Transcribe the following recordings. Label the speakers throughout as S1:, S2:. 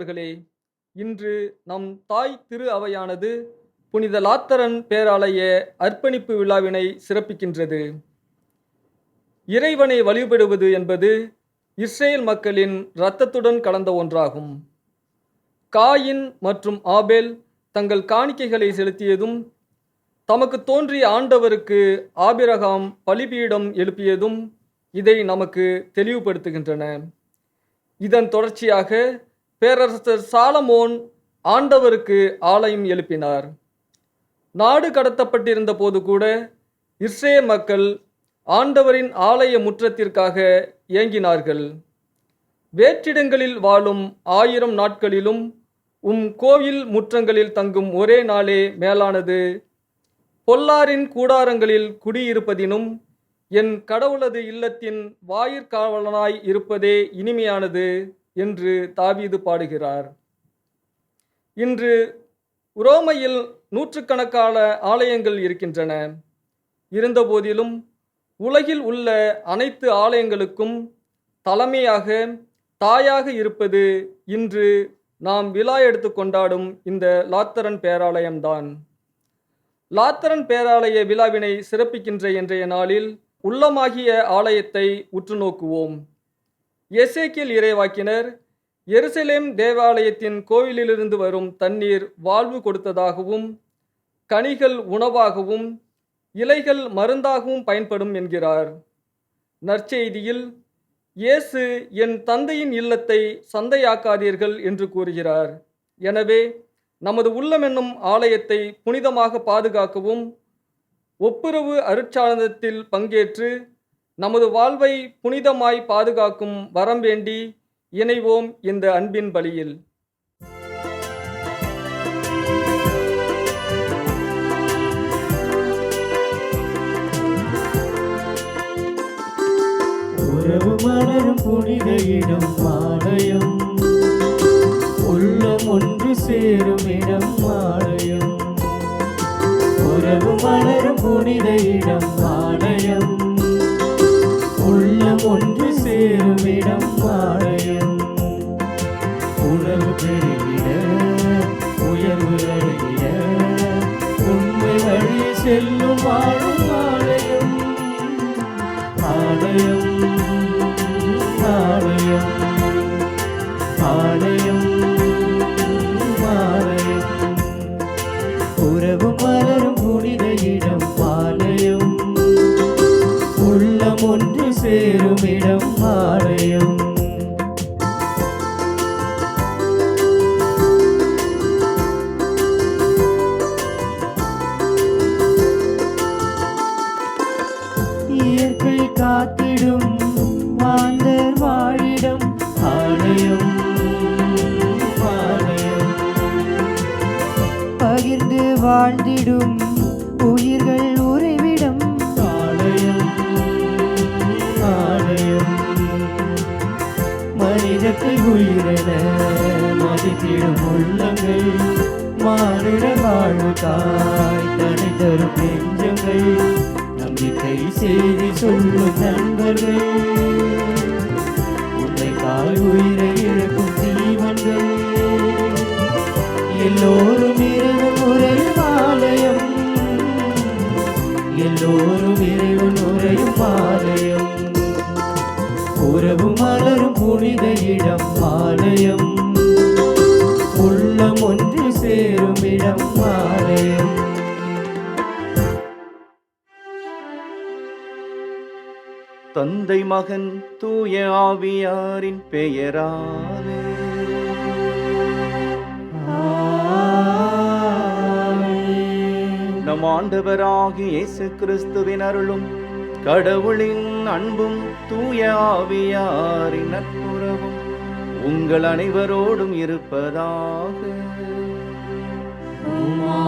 S1: அன்பார்ந்தவர்களே, இன்று நம் தாய் திரு அவையானது புனித லாத்தரன் பேராலய அர்ப்பணிப்பு விழாவினை சிறப்பிக்கின்றது. இறைவனை வழிபடுவது என்பது இஸ்ரேல் மக்களின் இரத்தத்துடன் கலந்த ஒன்றாகும். காயின் மற்றும் ஆபேல் தங்கள் காணிக்கைகளை செலுத்தியதும், தமக்கு தோன்றிய ஆண்டவருக்கு ஆபிரகாம் பலிபீடம் எழுப்பியதும் இதை நமக்கு தெளிவுபடுத்துகின்றன. இதன் தொடர்ச்சியாக பேரரசர் சாலமோன் ஆண்டவருக்கு ஆலயம் எழுப்பினார். நாடு கடத்தப்பட்டிருந்த போது கூட இஸ்ரேல் மக்கள் ஆண்டவரின் ஆலய முற்றத்திற்காக ஏங்கினார்கள். வேற்றிடங்களில் வாழும் 1000 நாட்களிலும் கோவில் முற்றங்களில் தங்கும் ஒரே நாளே மேலானது. பொல்லாரின் கூடாரங்களில் குடியிருப்பதினும் என் கடவுளது இல்லத்தின் வாயிற்காவலனாய் இருப்பதே இனிமையானது என்று தாவீது பாடுகிறார். இன்று உரோமையில் நூற்றுக்கணக்கான ஆலயங்கள் இருக்கின்றன. இருந்தபோதிலும் உலகில் உள்ள அனைத்து ஆலயங்களுக்கும் தலைமையாக, தாயாக இருப்பது இன்று நாம் விழா எடுத்து கொண்டாடும் இந்த லாத்தரன் பேராலயம்தான். லாத்தரன் பேராலய விழாவினை சிறப்பிக்கின்ற இன்றைய நாளில் உள்ளமாகிய ஆலயத்தை உற்று நோக்குவோம். எசேக்கியேல் இறைவாக்கினர் எருசலேம் தேவாலயத்தின் கோவிலிலிருந்து வரும் தண்ணீர் வாழ்வு கொடுத்ததாகவும், கனிகள் உணவாகவும், இலைகள் மருந்தாகவும் பயன்படும் என்கிறார். நற்செய்தியில் இயேசு என் தந்தையின் இல்லத்தை சந்தையாக்காதீர்கள் என்று கூறுகிறார். எனவே நமது உள்ளம் என்னும் ஆலயத்தை புனிதமாக பாதுகாக்கவும், ஒப்புரவு அருட்சாதனத்தில் பங்கேற்று நமது வாழ்வை புனிதமாய் பாதுகாக்கும் வரம் வேண்டி இணைவோம் இந்த அன்பின் பலியில்.
S2: உறவு மலரும் புனித இடம் ஆலயம், உள்ளம் ஒன்று சேரும் இடம் ஆலயம். உறவு மலரும் புனித இடம் ஆலயம், உள்ளம் ஒன்று சேரும் இடம் ஆலயம். உணர்வு பெருகிட, உயர்வு அடைகிட, உண்மை வழி செல்லும் வாழும் ஆலயம். ஆலயம் ஆலயம் ஆலயம் ஆலயம். உறவு மலரும் புனித இடம் ஆலயம், உள்ளம் ஒன்று சேரும் இடம் ஆலயம். இயற்கை காத்திடும் மாந்தர் வாழிடம் ஆலயம் ஆலயம். பகிர்ந்து வாழ்ந்திடும் உயிர்கள் உறைவிடம் ஆலயம் ஆலயம். மனிதத்தை உயிரென மதித்திடும் உள்ளங்கள், மானுட வாழ்வுக்காய் தடை தரும் நெஞ்சங்கள், நம்பிக்கை செய்தி சொல்லும் நண்பர்கள், உன்னைக்காய் உயிரை இழக்கும் தீவன்கள், எல்லோரும் இறைவன் உரையும் ஆலயம், எல்லோரும் இறைவன் உரையும் ஆலயம். உறவு மலரும் புனித இடம் ஆலயம், உள்ளம் ஒன்று சேரும் இடம் ஆலயம்.
S3: தந்தை மகன் தூய ஆவியாரின் பெயராலே நம் ஆண்டவராகிய இயேசு கிறிஸ்துவின் அருளும், கடவுளின் அன்பும், தூய ஆவியாரின் நட்புறவும் உங்கள் அனைவரோடும் இருப்பதாக.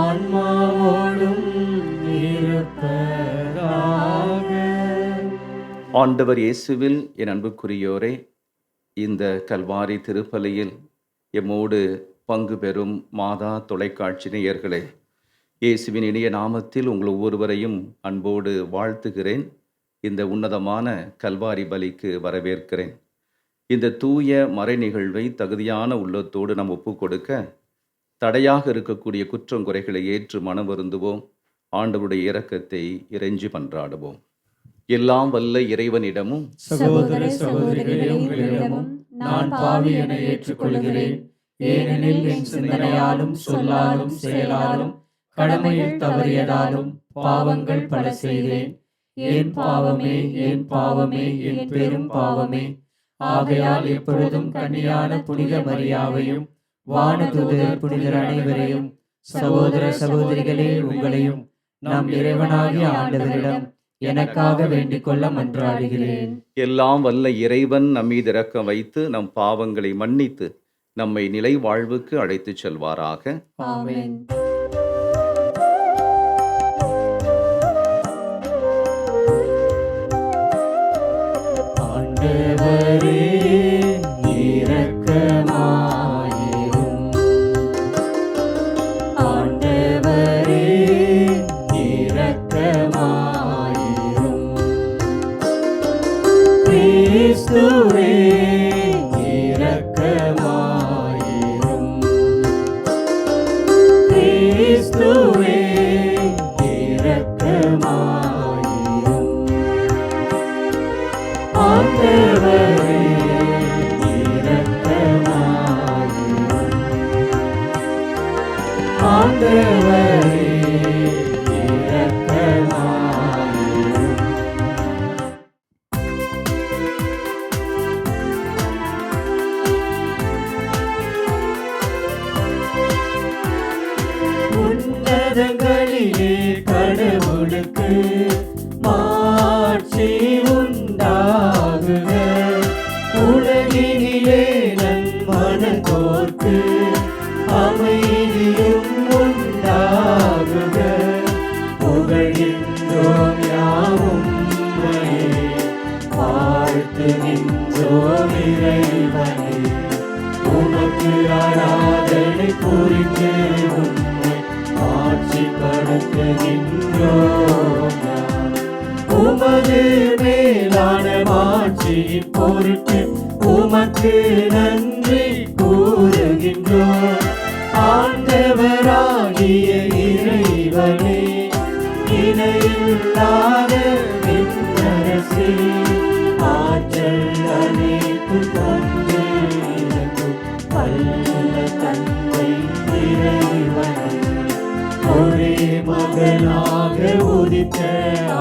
S2: ஆன்மாவோடும் இருப்பதாக.
S3: ஆண்டவர் இயேசுவில் என் அன்புக்குரியோரே, இந்த கல்வாரி திருப்பலியில் எம்மோடு பங்கு பெறும் மாதா தொலைக்காட்சி நேயர்களே, இயேசுவின் இனிய நாமத்தில் உங்கள் ஒவ்வொருவரையும் அன்போடு வாழ்த்துகிறேன். இந்த உன்னதமான கல்வாரி பலிக்கு வரவேற்கிறேன். இந்த தூய மறை நிகழ்வை தகுதியான உள்ளத்தோடு நாம் ஒப்புக் கொடுக்க தடையாக இருக்கக்கூடிய குற்றம் குறைகளை ஏற்று மனம் வருந்துவோம். ஆண்டவருடைய இரக்கத்தை இறைஞ்சி மன்றாடுவோம். எல்லாம் வல்ல இறைவனிடமும்
S2: சகோதர சகோதரிகளே, உங்களிடமும் நான் பாவி என ஏற்றுக்கொள்கிறேன். ஏனெனில் என் சிந்தனையாலும் சொல்லாலும் செயலாலும் கடமையில் தவறியதாலும் பாவங்கள் பல செய்தேன். என் பாவமே, என் பாவமே, என் பெரும் பாவமே. ஆகையால் எப்பொழுதும் கன்னியான புனித மரியாவையும் வானதூதர் புனிதர் அனைவரையும், சகோதர சகோதரிகளே உங்களையும் நம் இறைவனாகிய ஆண்டவரிடம் எனக்காக வேண்டிக் கொள்ள மன்றாடுகிறேன்.
S3: எல்லாம் வல்ல இறைவன் நம்மீது இரக்கம் வைத்து நம் பாவங்களை மன்னித்து நம்மை நிலை வாழ்வுக்கு அழைத்துச் செல்வாராக.
S2: ஆமென். ஆண்டவரே இரக்கமாயிரும். ஆண்டவரே இரக்கமாயிரும். கிறிஸ்துவே இரக்கமாயிரும். கிறிஸ்துவே இரக்கமாயிரும். ஆண்டவரே இரக்கமாயிரும். ஆண்டவரே இரக்கமாயிரும். உன்னதங்களிலே கடவுளுக்கு மாட்சி உண்டாகுக. உலகினிலே நன்மனதோர்க்கு அமைதியும் உண்டாகுக. புகழ்கின்றோம் யாவும் உம்மையே, வாழ்த்துகின்றோம் இறைவனே. உமக்கு ஆராதனை புரிந்து உம்மை ஆட்சிப்படுத்துகின்றோம். உமது மேலான மாட்சியின் பொருட்டு உமக்கு நன்றி கூறுகின்றோம். ஆண்டவராகிய இறைவனே, இணையில்லாத விண்ணரசே, ஆற்றல் அனைத்து தந்து இறங்கும் வல்ல தந்தை இறைவனே, ஒரே மகனாக உதித்த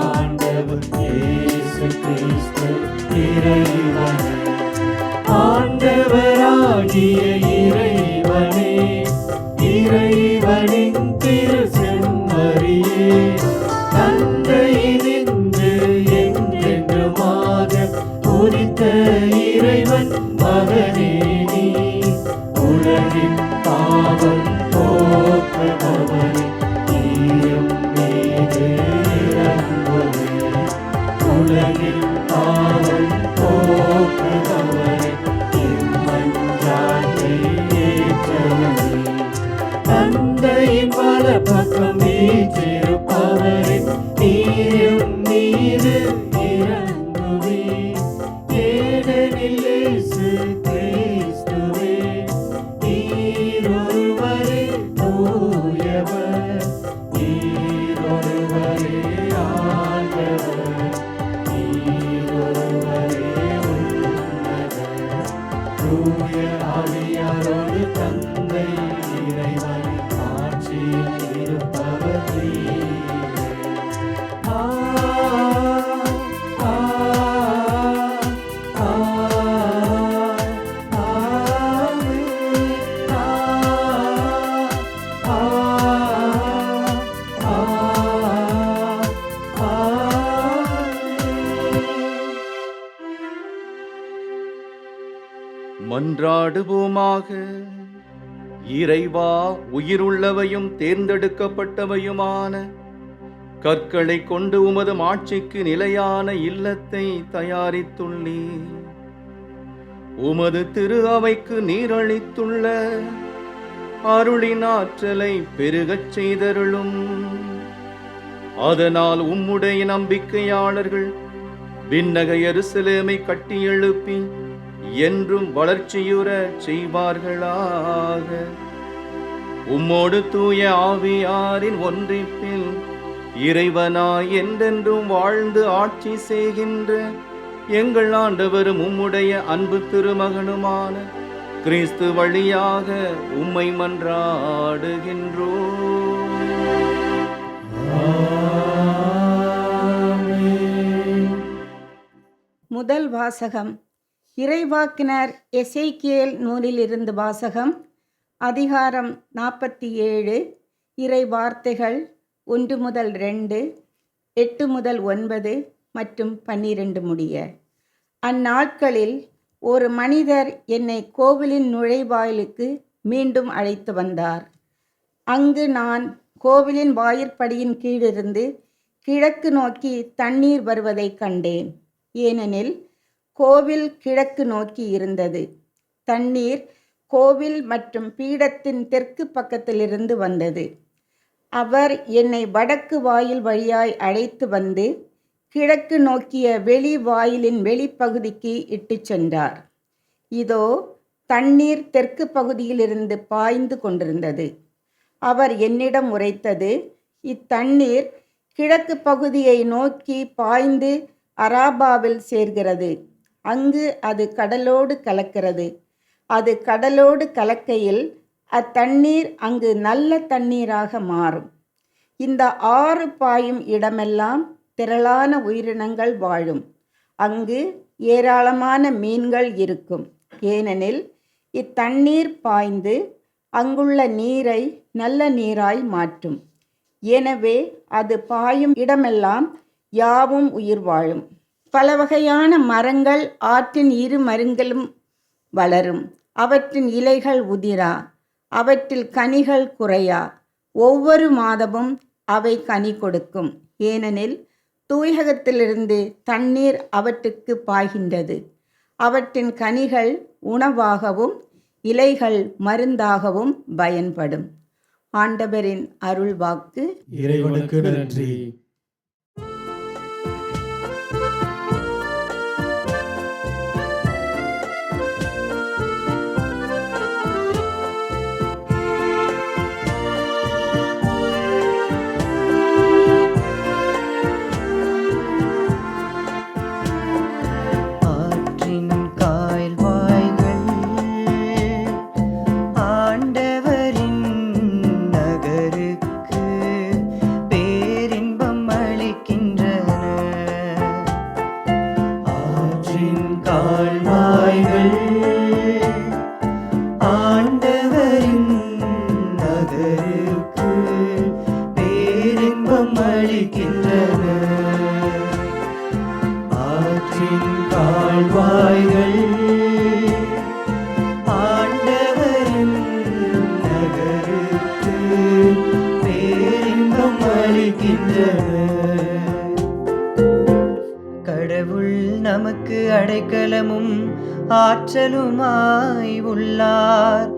S2: ஆண்டவர் இயேசு கிறிஸ்து இறைவனே. ஆண்டவராகிய இறைவனே, இறைவனின் திரு செம்மறியே, தந்தையினின்று என்றென்றுமாக உதித்த இறைவன் மகனே நீ. உலகின் பாவம் போக்குபவரே, நீயும் மீது இறங்குவே. உலகின் பாவம் போக்குபவரே, இம்மஞ்சாட்டை ஏற்றவரே. தந்தையின் வலப்பக்கம் வீற்றிருப்பவரே, நீயும் மீது இறங்குவே. ஏனெனில் இயேசு கிறிஸ்துவே, நீர் ஒருவரே தூயவர், நீர் ஒருவரே ஆண்டவர், நீர் ஒருவரே உன்னதர். தூய ஆவியாரோடு தந்தை இறைவன் ஆட்சியில் இருப்பவர் நீரே. ஆ ஆ ஆ
S3: மன்றாடுவோமாக. இறைவா, உயிருள்ளவையும் தேர்ந்தெடுக்கப்பட்டவையுமான கற்களை கொண்டு உமது மாட்சிக்கு நிலையான இல்லத்தை தயாரித்துள்ளீர். உமது திரு அவைக்கு நீரளித்துள்ள அருளின் ஆற்றலை பெருகச் செய்தருளும். அதனால் உம்முடைய நம்பிக்கையாளர்கள் விண்ணக எருசலேமை கட்டி எழுப்பி என்றும் வளர்ச்சியுறச் செய்வார்களாக. உம்மோடு தூய ஆவியாரின் ஒன்றிப்பில் இறைவனாய் என்றென்றும் வாழ்ந்து ஆட்சி செய்கின்ற எங்கள் ஆண்டவரும் உம்முடைய அன்பு திருமகனுமான கிறிஸ்து வழியாக உம்மை மன்றாடுகின்றோம்.
S4: முதல் வாசகம். இறைவாக்கினர் எசேக்கியேல் நூலிலிருந்து வாசகம். அதிகாரம் 47. இறை வார்த்தைகள் 1 முதல் 2, 8 முதல் 9 மற்றும் 12 முடிய. அந்நாட்களில் ஒரு மனிதர் என்னை கோவிலின் நுழைவாயிலுக்கு மீண்டும் அழைத்து வந்தார். அங்கு நான் கோவிலின் வாயிற்படியின் கீழிருந்து கிழக்கு நோக்கி தண்ணீர் வருவதை கண்டேன். ஏனெனில் கோவில் கிழக்கு நோக்கி இருந்தது. தண்ணீர் கோவில் மற்றும் பீடத்தின் தெற்கு பக்கத்திலிருந்து வந்தது. அவர் என்னை வடக்கு வாயில் வழியாய் அழைத்து வந்து கிழக்கு நோக்கிய வெளி வாயிலின் வெளிப்பகுதிக்கு இட்டு சென்றார். இதோ தண்ணீர் தெற்கு பகுதியிலிருந்து பாய்ந்து கொண்டிருந்தது. அவர் என்னிடம் உரைத்தது, இத்தண்ணீர் கிழக்கு பகுதியை நோக்கி பாய்ந்து அராபாவில் சேர்கிறது. அங்கு அது கடலோடு கலக்கிறது. அது கடலோடு கலக்கையில் அத்தண்ணீர் அங்கு நல்ல தண்ணீராக மாறும். இந்த ஆறு பாயும் இடமெல்லாம் திரளான உயிரினங்கள் வாழும். அங்கு ஏராளமான மீன்கள் இருக்கும். ஏனெனில் இத்தண்ணீர் பாய்ந்து அங்குள்ள நீரை நல்ல நீராய் மாற்றும். எனவே அது பாயும் இடமெல்லாம் யாவும் உயிர் வாழும். பல வகையான மரங்கள் ஆற்றின் இரு மருங்கிலும் வளரும். அவற்றின் இலைகள் உதிரா, அவற்றில் கனிகள் குறையா. ஒவ்வொரு மாதமும் அவை கனி கொடுக்கும். ஏனெனில் தூயகத்திலிருந்து தண்ணீர் அவற்றுக்கு பாய்கின்றது. அவற்றின் கனிகள் உணவாகவும் இலைகள் மருந்தாகவும் பயன்படும். ஆண்டவரின் அருள் வாக்கு.
S2: இறைவனுக்கு நன்றி.
S5: கடவுள் நமக்கு அடைக்கலமும் ஆற்றலுமாய் உள்ளார்.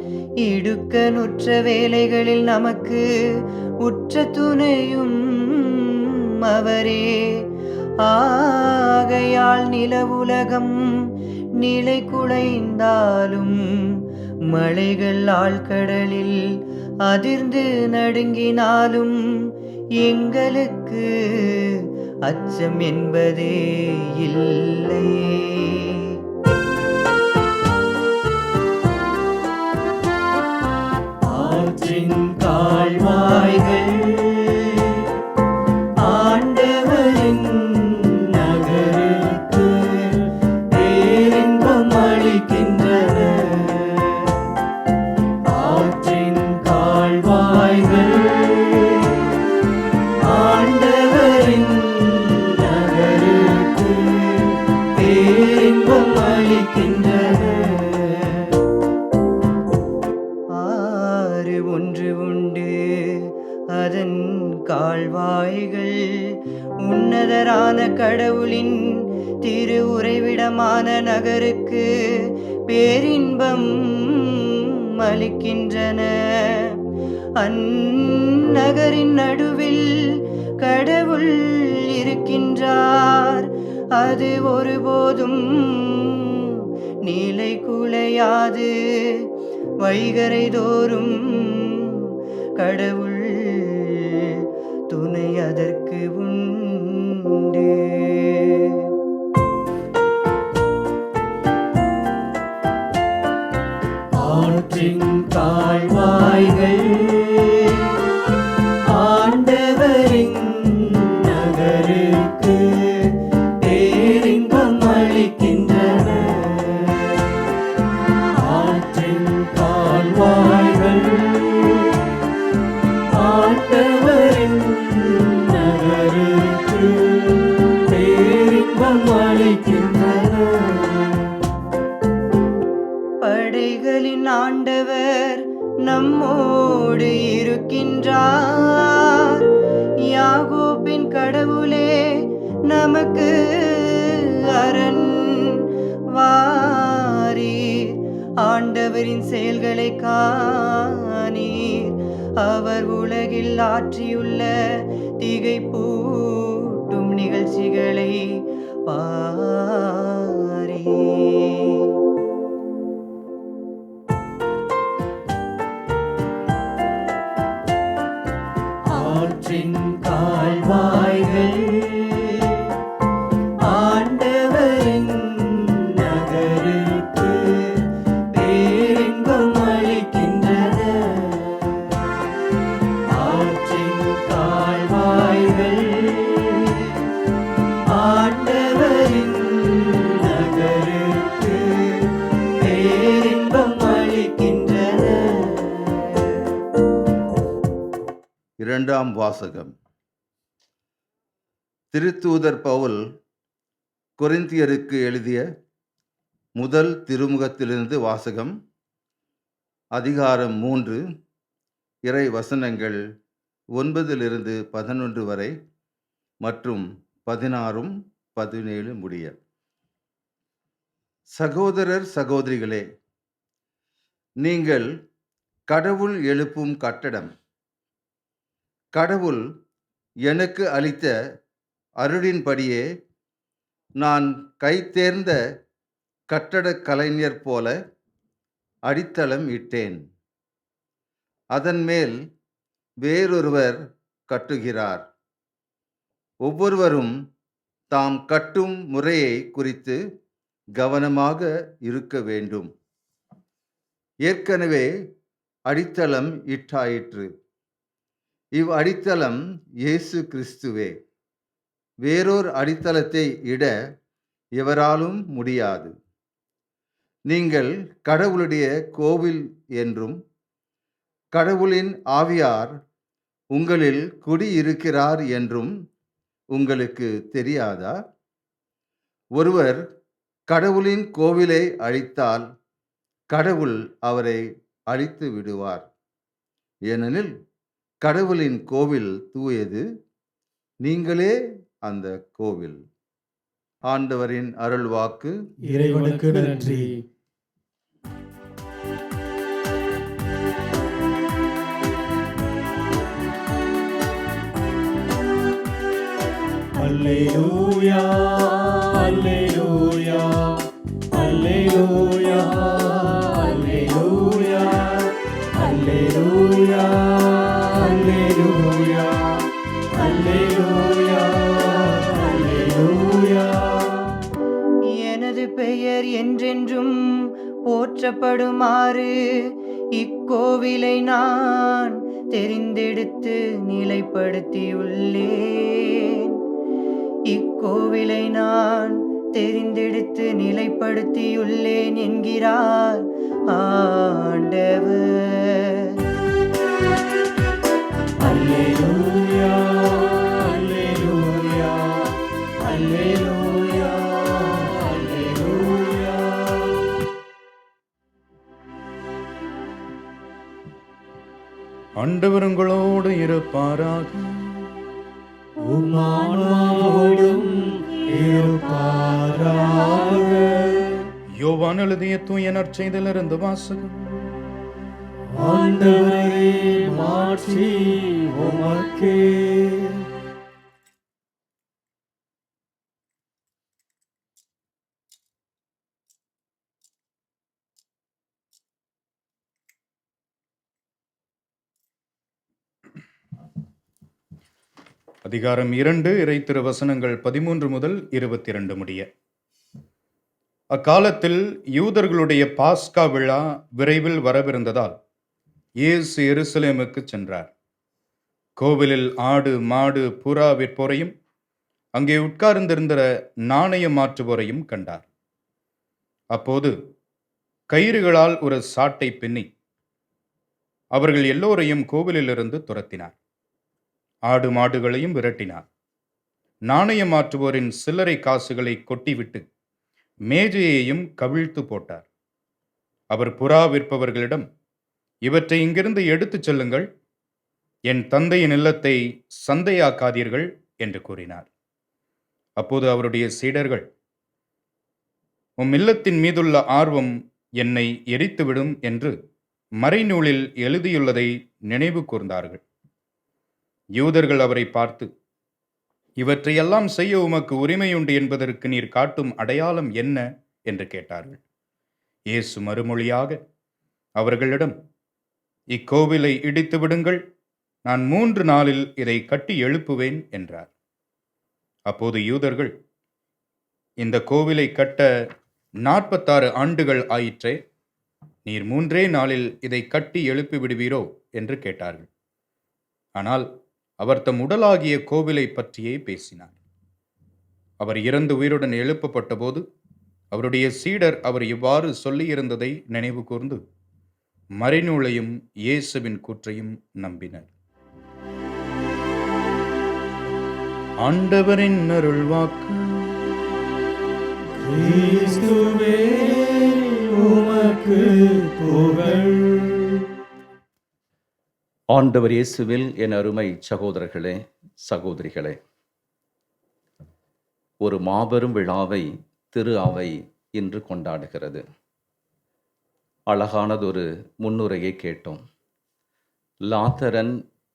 S5: இடுக்கணுற்ற வேளைகளில் நமக்கு உற்ற துணையும் அவரே. ஆகையால் நிலவுலகம் நிலை குலைந்தாலும் மலைகள் ஆழ்கடலில் அதிர்ந்து நடுங்கினாலும் எங்களுக்கு அச்சம் என்பதே இல்லை.
S2: ஆற்றின் கால்வாய்கள் ஆண்டவரின் நகருக்கு பேரின்பம் அளிக்கின்றன. ஆற்றின் கால்வாய்கள் ஆண்டவரின் நகருக்கு பேரின்பம் அளிக்கின்றன.
S5: ஆறு ஒன்று உண்டு, அதன் கால்வாய்கள் உன்னதரான கடவுளின் திரு உறைவிடமான நகருக்கு பேரின்பம் அளிக்கின்றன. அந்நகரின் நடுவில் கடவுள் இருக்கின்றார். அது ஒருபோதும் நீலை குலையாது வைகரை தோறும் கடவுள் துணை அதற்கு உண்டு.
S2: ஆற்றின் கால்வாய்கள் ஆண்டவரின் நகருக்கு பேரின்பம் அளிக்கின்றன. ஆற்றின் கால்வாய்கள் ஆண்டவரின் நகருக்கு பேரின்பம் அளிக்கின்றன.
S5: படைகளின் ஆண்டவர் நம்மோடு இருக்கின்றார். யாக்கோபின் கடவுளே நமக்கு அரண். வாரீர், ஆண்டவரின் செயல்களை காணீர். அவர் உலகில் ஆற்றியுள்ள திகைப்பூட்டும் நிகழ்ச்சிகளை பாரீர்.
S2: ஆற்றின் கால்வாய்கள் ஆண்டவரின் நகருக்கு பேரின்பம் அளிக்கின்றன. ஆற்றின் கால்வாய்கள் ஆண்டவரின் நகருக்கு பேரின்பம் அளிக்கின்றன.
S6: இரண்டாம் வாசகம். திருத்தூதர் பவுல் கொரிந்தியருக்கு எழுதிய முதல் திருமுகத்திலிருந்து வாசகம். அதிகாரம் 3, இறை வசனங்கள் 9-11 வரை மற்றும் 16-17 முடிய. சகோதரர் சகோதரிகளே, நீங்கள் கடவுள் எழுப்பும் கட்டடம். கடவுள் எனக்கு அளித்த அருளின்படியே நான் கைதேர்ந்த கட்டடக் கலைஞர் போல அடித்தளம் இட்டேன். அதன் மேல் வேறொருவர் கட்டுகிறார். ஒவ்வொருவரும் தாம் கட்டும் முறையை குறித்து கவனமாக இருக்க வேண்டும். ஏற்கனவே அடித்தளம் இட்டாயிற்று. இவ் அடித்தளம் இயேசு கிறிஸ்துவே. வேறொரு அடித்தளத்தை இட எவராலும் முடியாது. நீங்கள் கடவுளுடைய கோவில் என்றும் கடவுளின் ஆவியார் உங்களில் குடியிருக்கிறார் என்றும் உங்களுக்கு தெரியாதா? ஒருவர் கடவுளின் கோவிலை அழித்தால் கடவுள் அவரை அழித்து விடுவார். ஏனெனில் கடவுளின் கோவில் தூயது, நீங்களே அந்த கோவில். ஆண்டவரின் அருள்வாக்கு.
S2: இறைவனுக்கு நன்றி. அல்லேலூயா, அல்லேலூயா, அல்லேலூயா, அல்லேலூயா, அல்லேலூயா, அல்லேலூயா, அல்லேலூயா, அல்லேலூயா.
S5: எனது பெயர் என்றென்றும் போற்றப்படுமாறு இக்கோவிலை நான் தெரிந்தெடுத்து நிலைப்படுத்தியுள்ளேன். இக்கோவிலை நான் தெரிந்தெடுத்து நிலைப்படுத்தியுள்ளேன் என்கிறார் ஆண்டவர்.
S2: அல்லேலூயா, அல்லேலூயா, அல்லேலூயா, அல்லேலூயா.
S7: ஆண்டவர் உங்களோடு இருப்பாராக.
S2: உம் ஆன்மாவோடும் இருப்பாராக.
S7: யோவான் எழுதிய தூய நற்செய்தியிலிருந்து வாசகம்.
S2: ஆண்டவரே, மாட்சி உமக்கே.
S7: அதிகாரம் 2 இறை திருவசனங்கள் 13 முதல் 22 முடிய. அக்காலத்தில் யூதர்களுடைய பாஸ்கா விழா விரைவில் வரவிருந்ததால் இயேசு எருசலேமுக்கு சென்றார். கோவிலில் ஆடு மாடு புறா விற்போரையும் அங்கே உட்கார்ந்திருந்த நாணயம் மாற்றுவோரையும் கண்டார். அப்போது கயிறுகளால் ஒரு சாட்டை பின்னி அவர்கள் எல்லோரையும் கோவிலிலிருந்து துரத்தினார். ஆடு மாடுகளையும் விரட்டினார். நாணயம் மாற்றுவோரின் சில்லறை காசுகளை கொட்டிவிட்டு மேஜையையும் கவிழ்த்து போட்டார். அவர் புறா விற்பவர்களிடம், இவற்றை இங்கிருந்து எடுத்துச் செல்லுங்கள், என் தந்தையின் இல்லத்தை சந்தையாக்காதீர்கள் என்று கூறினார். அப்போது அவருடைய சீடர்கள், உம் இல்லத்தின் மீதுள்ள ஆர்வம் என்னை எரித்துவிடும் என்று மறைநூலில் எழுதியுள்ளதை நினைவு கூர்ந்தார்கள். யூதர்கள் அவரை பார்த்து, இவற்றையெல்லாம் செய்ய உமக்கு உரிமையுண்டு என்பதற்கு நீர் காட்டும் அடையாளம் என்ன என்று கேட்டார்கள். இயேசு மறுமொழியாக அவர்களிடம், இக்கோவிலை இடித்து விடுங்கள், நான் 3 நாளில் இதை கட்டி எழுப்புவேன் என்றார். அப்போது யூதர்கள், இந்த கோவிலை கட்ட 46 ஆண்டுகள் ஆயிற்றே, நீர் 3 நாளில் இதை கட்டி எழுப்பி விடுவீரோ என்று கேட்டார்கள். ஆனால் அவர் தம் உடலாகிய கோவிலை பற்றியே பேசினார். அவர் இறந்து உயிருடன் எழுப்பப்பட்ட போது அவருடைய சீடர் அவர் இவ்வாறு சொல்லியிருந்ததை நினைவு கூர்ந்து மறைநூலையும் இயேசுவின் கூற்றையும் நம்பினர். ஆண்டவரின் அருள்வாக்கு.
S2: கிறிஸ்துவே உமக்கு புகழ்.
S3: ஆண்டவர் இயேசுவில் என் அருமை சகோதரர்களே, சகோதரிகளே, ஒரு மாபெரும் விழாவை திரு அவை இன்று கொண்டாடுகிறது. அழகானதொரு முன்னுரையை கேட்டோம். லாத்தரன்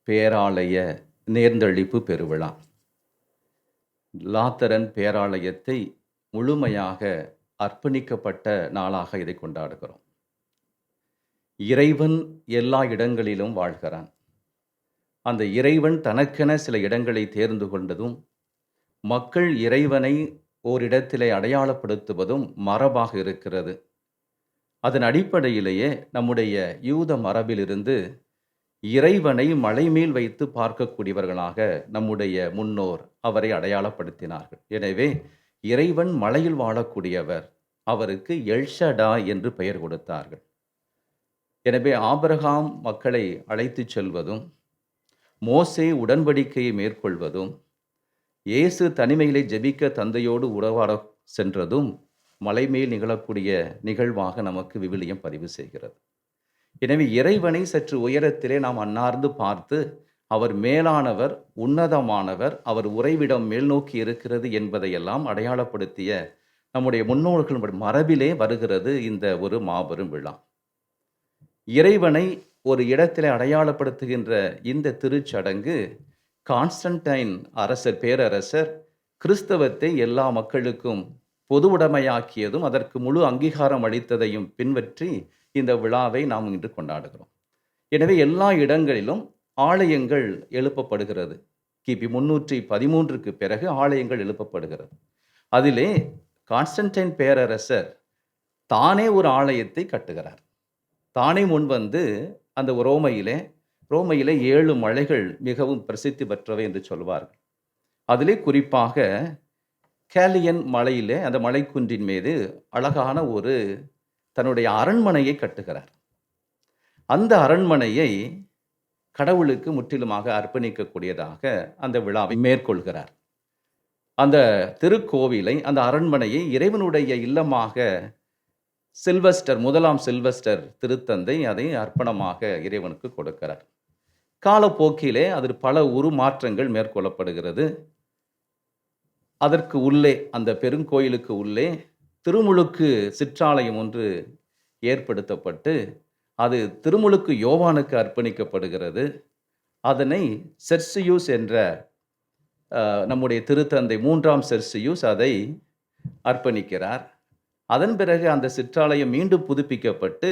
S3: பேராலய நேர்ந்தழிப்பு பெருவிழா. லாத்தரன் பேராலயத்தை முழுமையாக அர்ப்பணிக்கப்பட்ட நாளாக இதை கொண்டாடுகிறோம். இறைவன் எல்லா இடங்களிலும் வாழ்கிறான். அந்த இறைவன் தனக்கென சில இடங்களை தேர்ந்து கொண்டதும், மக்கள் இறைவனை ஓரிடத்திலே அடையாளப்படுத்துவதும் மரபாக இருக்கிறது. அதன் அடிப்படையிலேயே நம்முடைய யூத மரபிலிருந்து இறைவனை மலை மேல் வைத்து பார்க்கக்கூடியவர்களாக நம்முடைய முன்னோர் அவரை அடையாளப்படுத்தினார்கள். எனவே இறைவன் மலையில் வாழக்கூடியவர், அவருக்கு எல்ஷடா என்று பெயர் கொடுத்தார்கள். எனவே ஆபிரகாம் மக்களை அழைத்து செல்வதும், மோசே உடன்படிக்கையை மேற்கொள்வதும், இயேசு தனிமையிலே ஜெபிக்க தந்தையோடு உறவாட சென்றதும் மலைமேல் நிகழக்கூடிய நிகழ்வாக நமக்கு விவிலியம் பதிவு செய்கிறது. எனவே இறைவனை சற்று உயரத்திலே நாம் அன்னார்ந்து பார்த்து, அவர் மேலானவர், உன்னதமானவர், அவர் உறைவிடம் மேல் நோக்கி இருக்கிறது என்பதையெல்லாம் அடையாளப்படுத்திய நம்முடைய முன்னோர்கள் மரபிலே வருகிறது இந்த ஒரு மாபெரும் விழா. இறைவனை ஒரு இடத்திலே அடையாளப்படுத்துகின்ற இந்த திருச்சடங்கு கான்ஸ்டன்டைன் பேரரசர் கிறிஸ்தவத்தை எல்லா மக்களுக்கும் பொதுவுடைமையாக்கியதும் அதற்கு முழு அங்கீகாரம் அளித்ததையும் பின்பற்றி இந்த விழாவை நாம் இன்று கொண்டாடுகிறோம். எனவே எல்லா இடங்களிலும் ஆலயங்கள் எழுப்பப்படுகிறது. கிபி 313க்கு பிறகு ஆலயங்கள் எழுப்பப்படுகிறது. அதிலே கான்ஸ்டன்டைன் பேரரசர் தானே ஒரு ஆலயத்தை கட்டுகிறார். தானே முன்வந்து அந்த ரோமையிலே 7 மலைகள் மிகவும் பிரசித்தி பெற்றவை என்று சொல்வார்கள். அதிலே குறிப்பாக கேலியன் மலையிலே, அந்த மலைக்குன்றின் மீது அழகான ஒரு தன்னுடைய அரண்மனையை கட்டுகிறார். அந்த அரண்மனையை கடவுளுக்கு முற்றிலுமாக அர்ப்பணிக்கக்கூடியதாக அந்த விழாவை மேற்கொள்கிறார். அந்த திருக்கோவிலை, அந்த அரண்மனையை இறைவனுடைய இல்லமாக முதலாம் சில்வஸ்டர் திருத்தந்தை அதை அர்ப்பணமாக இறைவனுக்கு கொடுக்கிறார். காலப்போக்கிலே அதில் பல உருமாற்றங்கள் மேற்கொள்ளப்படுகிறது. அதற்கு உள்ளே, அந்த பெருங்கோயிலுக்கு உள்ளே திருமுழுக்கு சிற்றாலயம் ஒன்று ஏற்படுத்தப்பட்டு அது திருமுழுக்கு யோவானுக்கு அர்ப்பணிக்கப்படுகிறது. அதனை செர்சியூஸ் என்ற நம்முடைய திருத்தந்தை 3ஆம் செர்சியூஸ் அதை அர்ப்பணிக்கிறார். அதன் பிறகு அந்த சிற்றாலயம் மீண்டும் புதுப்பிக்கப்பட்டு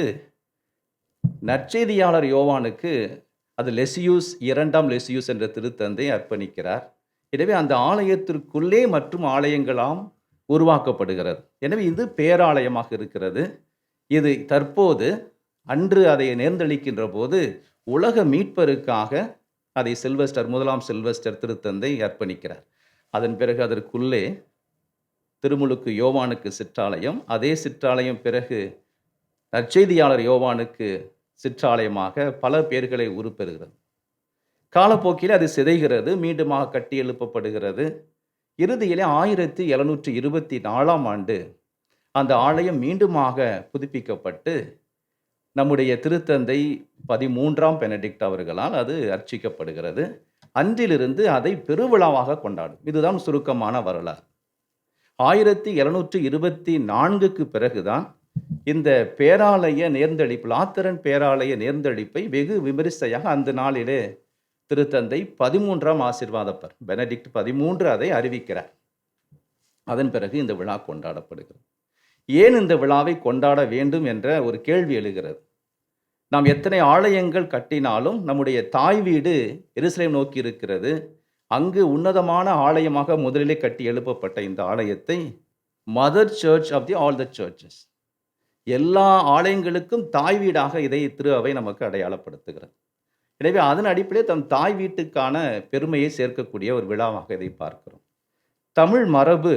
S3: நற்செய்தியாளர் யோவானுக்கு அது 2ஆம் லெசியூஸ் என்ற திருத்தந்தை அர்ப்பணிக்கிறார். எனவே அந்த ஆலயத்திற்குள்ளே மற்றும் ஆலயங்களாம் உருவாக்கப்படுகிறது. எனவே இது பேராலயமாக இருக்கிறது. இது தற்போது அன்று அதை நேர்ந்தளிக்கின்ற போது உலக மீட்பருக்காக அதை முதலாம் சில்வஸ்டர் திருத்தந்தை அர்ப்பணிக்கிறார். அதன் பிறகு அதற்குள்ளே திருமுழுக்கு யோவானுக்கு சிற்றாலயம், அதே சிற்றாலயம் பிறகு நற்செய்தியாளர் யோவானுக்கு சிற்றாலயமாக பல பேர்களை உருப்பெறுகிறது. காலப்போக்கில் அது சிதைகிறது, மீண்டுமாக கட்டி எழுப்பப்படுகிறது. இறுதியிலே 1724ஆம் ஆண்டு அந்த ஆலயம் மீண்டுமாக புதுப்பிக்கப்பட்டு நம்முடைய திருத்தந்தை 13ஆம் பெனடிக்ட் அவர்களால் அது அர்ச்சிக்கப்படுகிறது. அன்றிலிருந்து அதை பெருவிழாவாக கொண்டாடும். இதுதான் சுருக்கமான வரலாறு. 1724க்கு பிறகுதான் இந்த பேராலய நேர்ந்தளிப்பு, லாத்தரன் பேராலய நேர்ந்தளிப்பை வெகு விமரிசையாக அந்த நாளிலே திருத்தந்தை 13ஆம் ஆசீர்வாதப்பர் பெனடிக்ட் 13 அதை அறிவிக்கிறார். அதன் பிறகு இந்த விழா கொண்டாடப்படுகிறது. ஏன் இந்த விழாவை கொண்டாட வேண்டும் என்ற ஒரு கேள்வி எழுகிறது. நாம் எத்தனை ஆலயங்கள் கட்டினாலும் நம்முடைய தாய் வீடு எருசலேம் நோக்கி இருக்கிறது. அங்கு உன்னதமான ஆலயமாக முதலிலே கட்டி எழுப்பப்பட்ட இந்த ஆலயத்தை mother church of the all the churches, எல்லா ஆலயங்களுக்கும் தாய் வீடாக இதை திரு அவை நமக்கு அடையாளப்படுத்துகிறது. எனவே அதன் அடிப்படையில் தம் தாய் வீட்டுக்கான பெருமையை சேர்க்கக்கூடிய ஒரு விழாவாக இதை பார்க்கிறோம். தமிழ் மரபு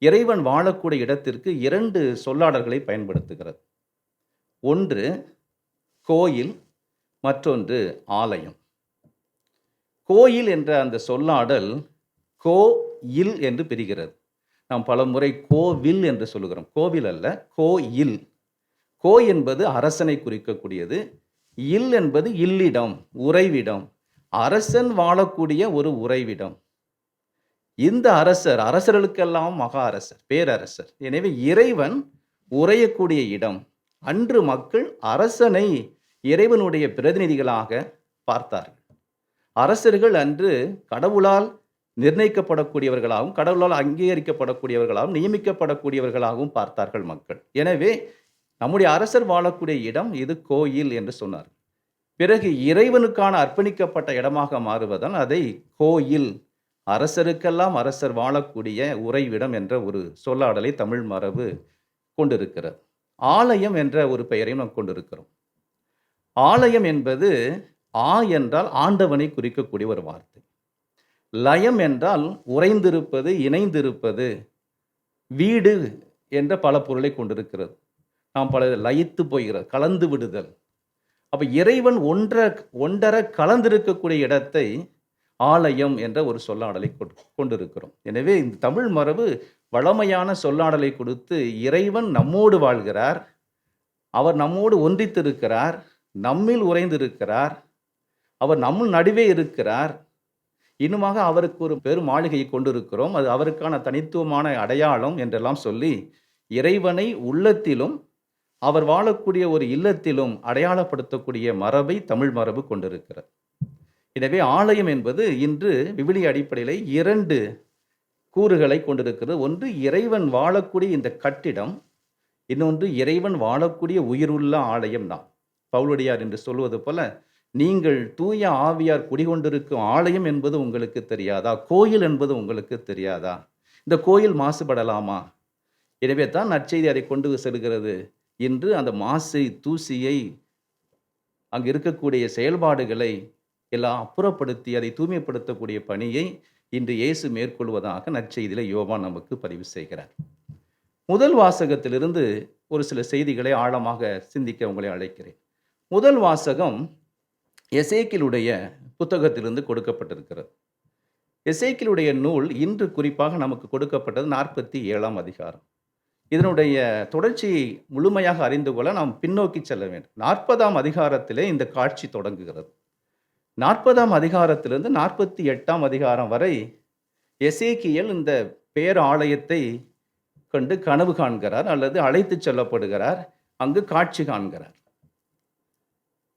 S3: இறைவன் வாழக்கூடிய இடத்திற்கு 2 சொல்லாடல்களை பயன்படுத்துகிறது. ஒன்று கோயில், மற்றொன்று ஆலயம். கோயில் என்ற அந்த சொல்லாடல் கோ இல் என்று பிரிகிறது. நாம் பல முறை கோவில் என்று சொல்லுகிறோம். கோவில் அல்ல, கோயில். கோ என்பது அரசனை குறிக்கக்கூடியது, இல் என்பது இல்லிடம், உறைவிடம், அரசன் வாழக்கூடிய ஒரு உறைவிடம். இந்த அரசர், அரசர்களுக்கெல்லாம் மகா அரசர், பேரரசர். எனவே இறைவன் உறையக்கூடிய இடம். அன்று மக்கள் அரசனை இறைவனுடைய பிரதிநிதிகளாக பார்த்தார்கள். அரசர்கள் அன்று கடவுளால் நிர்ணயிக்கப்படக்கூடியவர்களாகவும் கடவுளால் அங்கீகரிக்கப்படக்கூடியவர்களாகவும் நியமிக்கப்படக்கூடியவர்களாகவும் பார்த்தார்கள் மக்கள். எனவே நம்முடைய அரசர் வாழக்கூடிய இடம் இது கோயில் என்று சொன்னார். பிறகு இறைவனுக்கான அர்ப்பணிக்கப்பட்ட இடமாக மாறுவதால் அதை கோயில், அரசருக்கெல்லாம் அரசர் வாழக்கூடிய உறைவிடம் என்ற ஒரு சொல்லாடலை தமிழ் மரபு கொண்டிருக்கிறது. ஆலயம் என்ற ஒரு பெயரையும் நாம் கொண்டிருக்கிறோம். ஆலயம் என்பது ஆ என்றால் ஆண்டவனை குறிக்கக்கூடிய ஒரு வார்த்தை. லயம் என்றால் உறைந்திருப்பது, இணைந்திருப்பது, வீடு என்ற பல பொருளை கொண்டிருக்கிறது. நாம் பல லயித்து போகிறது, கலந்து விடுதல். அப்ப இறைவன் ஒன்றர கலந்திருக்கக்கூடிய இடத்தை ஆலயம் என்ற ஒரு சொல்லாடலை கொண்டிருக்கிறோம். எனவே இந்த தமிழ் மரபு வளமையான சொல்லாடலை கொடுத்து இறைவன் நம்மோடு வாழ்கிறார், அவர் நம்மோடு ஒன்றித்திருக்கிறார், நம்மில் உறைந்திருக்கிறார், அவர் நம்முள் நடுவே இருக்கிறார். இன்னுமாக அவருக்கு ஒரு பெரும் மாளிகையை கொண்டிருக்கிறோம், அது அவருக்கான தனித்துவமான அடையாளம் என்றெல்லாம் சொல்லி இறைவனை உள்ளத்திலும் அவர் வாழக்கூடிய ஒரு இல்லத்திலும் அடையாளப்படுத்தக்கூடிய மரபை தமிழ் மரபு கொண்டிருக்கிறது. எனவே ஆலயம் என்பது இன்று விவிலிய அடிப்படையில் 2 கூறுகளை கொண்டிருக்கிறது. ஒன்று இறைவன் வாழக்கூடிய இந்த கட்டிடம், இன்னொன்று இறைவன் வாழக்கூடிய உயிருள்ள ஆலயம் தான். பவுலடியார் என்று சொல்வது போல, நீங்கள் தூய ஆவியார் குடிகொண்டிருக்கும் ஆலயம் என்பது உங்களுக்கு தெரியாதா? கோயில் என்பது உங்களுக்கு தெரியாதா? இந்த கோயில் மாசுபடலாமா? எனவே தான் நற்செய்தி அதை கொண்டு செல்கிறது. இன்று அந்த மாசை, தூசியை, அங்கு இருக்கக்கூடிய செயல்பாடுகளை எல்லாம் அப்புறப்படுத்தி அதை தூய்மைப்படுத்தக்கூடிய பணியை இன்று இயேசு மேற்கொள்வதாக நற்செய்தியிலே யோவான் நமக்கு பதிவு செய்கிறார். முதல் வாசகத்திலிருந்து ஒரு சில செய்திகளை ஆழமாக சிந்திக்க உங்களை அழைக்கிறேன். முதல் வாசகம் எசேக்கியேலுடைய புத்தகத்திலிருந்து கொடுக்கப்பட்டிருக்கிறது. எசேக்கியேலுடைய நூல் இன்று குறிப்பாக நமக்கு கொடுக்கப்பட்டது 47ஆம் அதிகாரம். இதனுடைய தொடர்ச்சியை முழுமையாக அறிந்து கொள்ள நாம் பின்னோக்கி செல்ல வேண்டும். 40ஆம் அதிகாரத்திலே இந்த காட்சி தொடங்குகிறது. 40ஆம் அதிகாரத்திலிருந்து 48ஆம் அதிகாரம் வரை எசேக்கியேல் இந்த பேராலயத்தை கண்டு கனவு காண்கிறார் அல்லது அழைத்து செல்லப்படுகிறார், அங்கு காட்சி காண்கிறார்.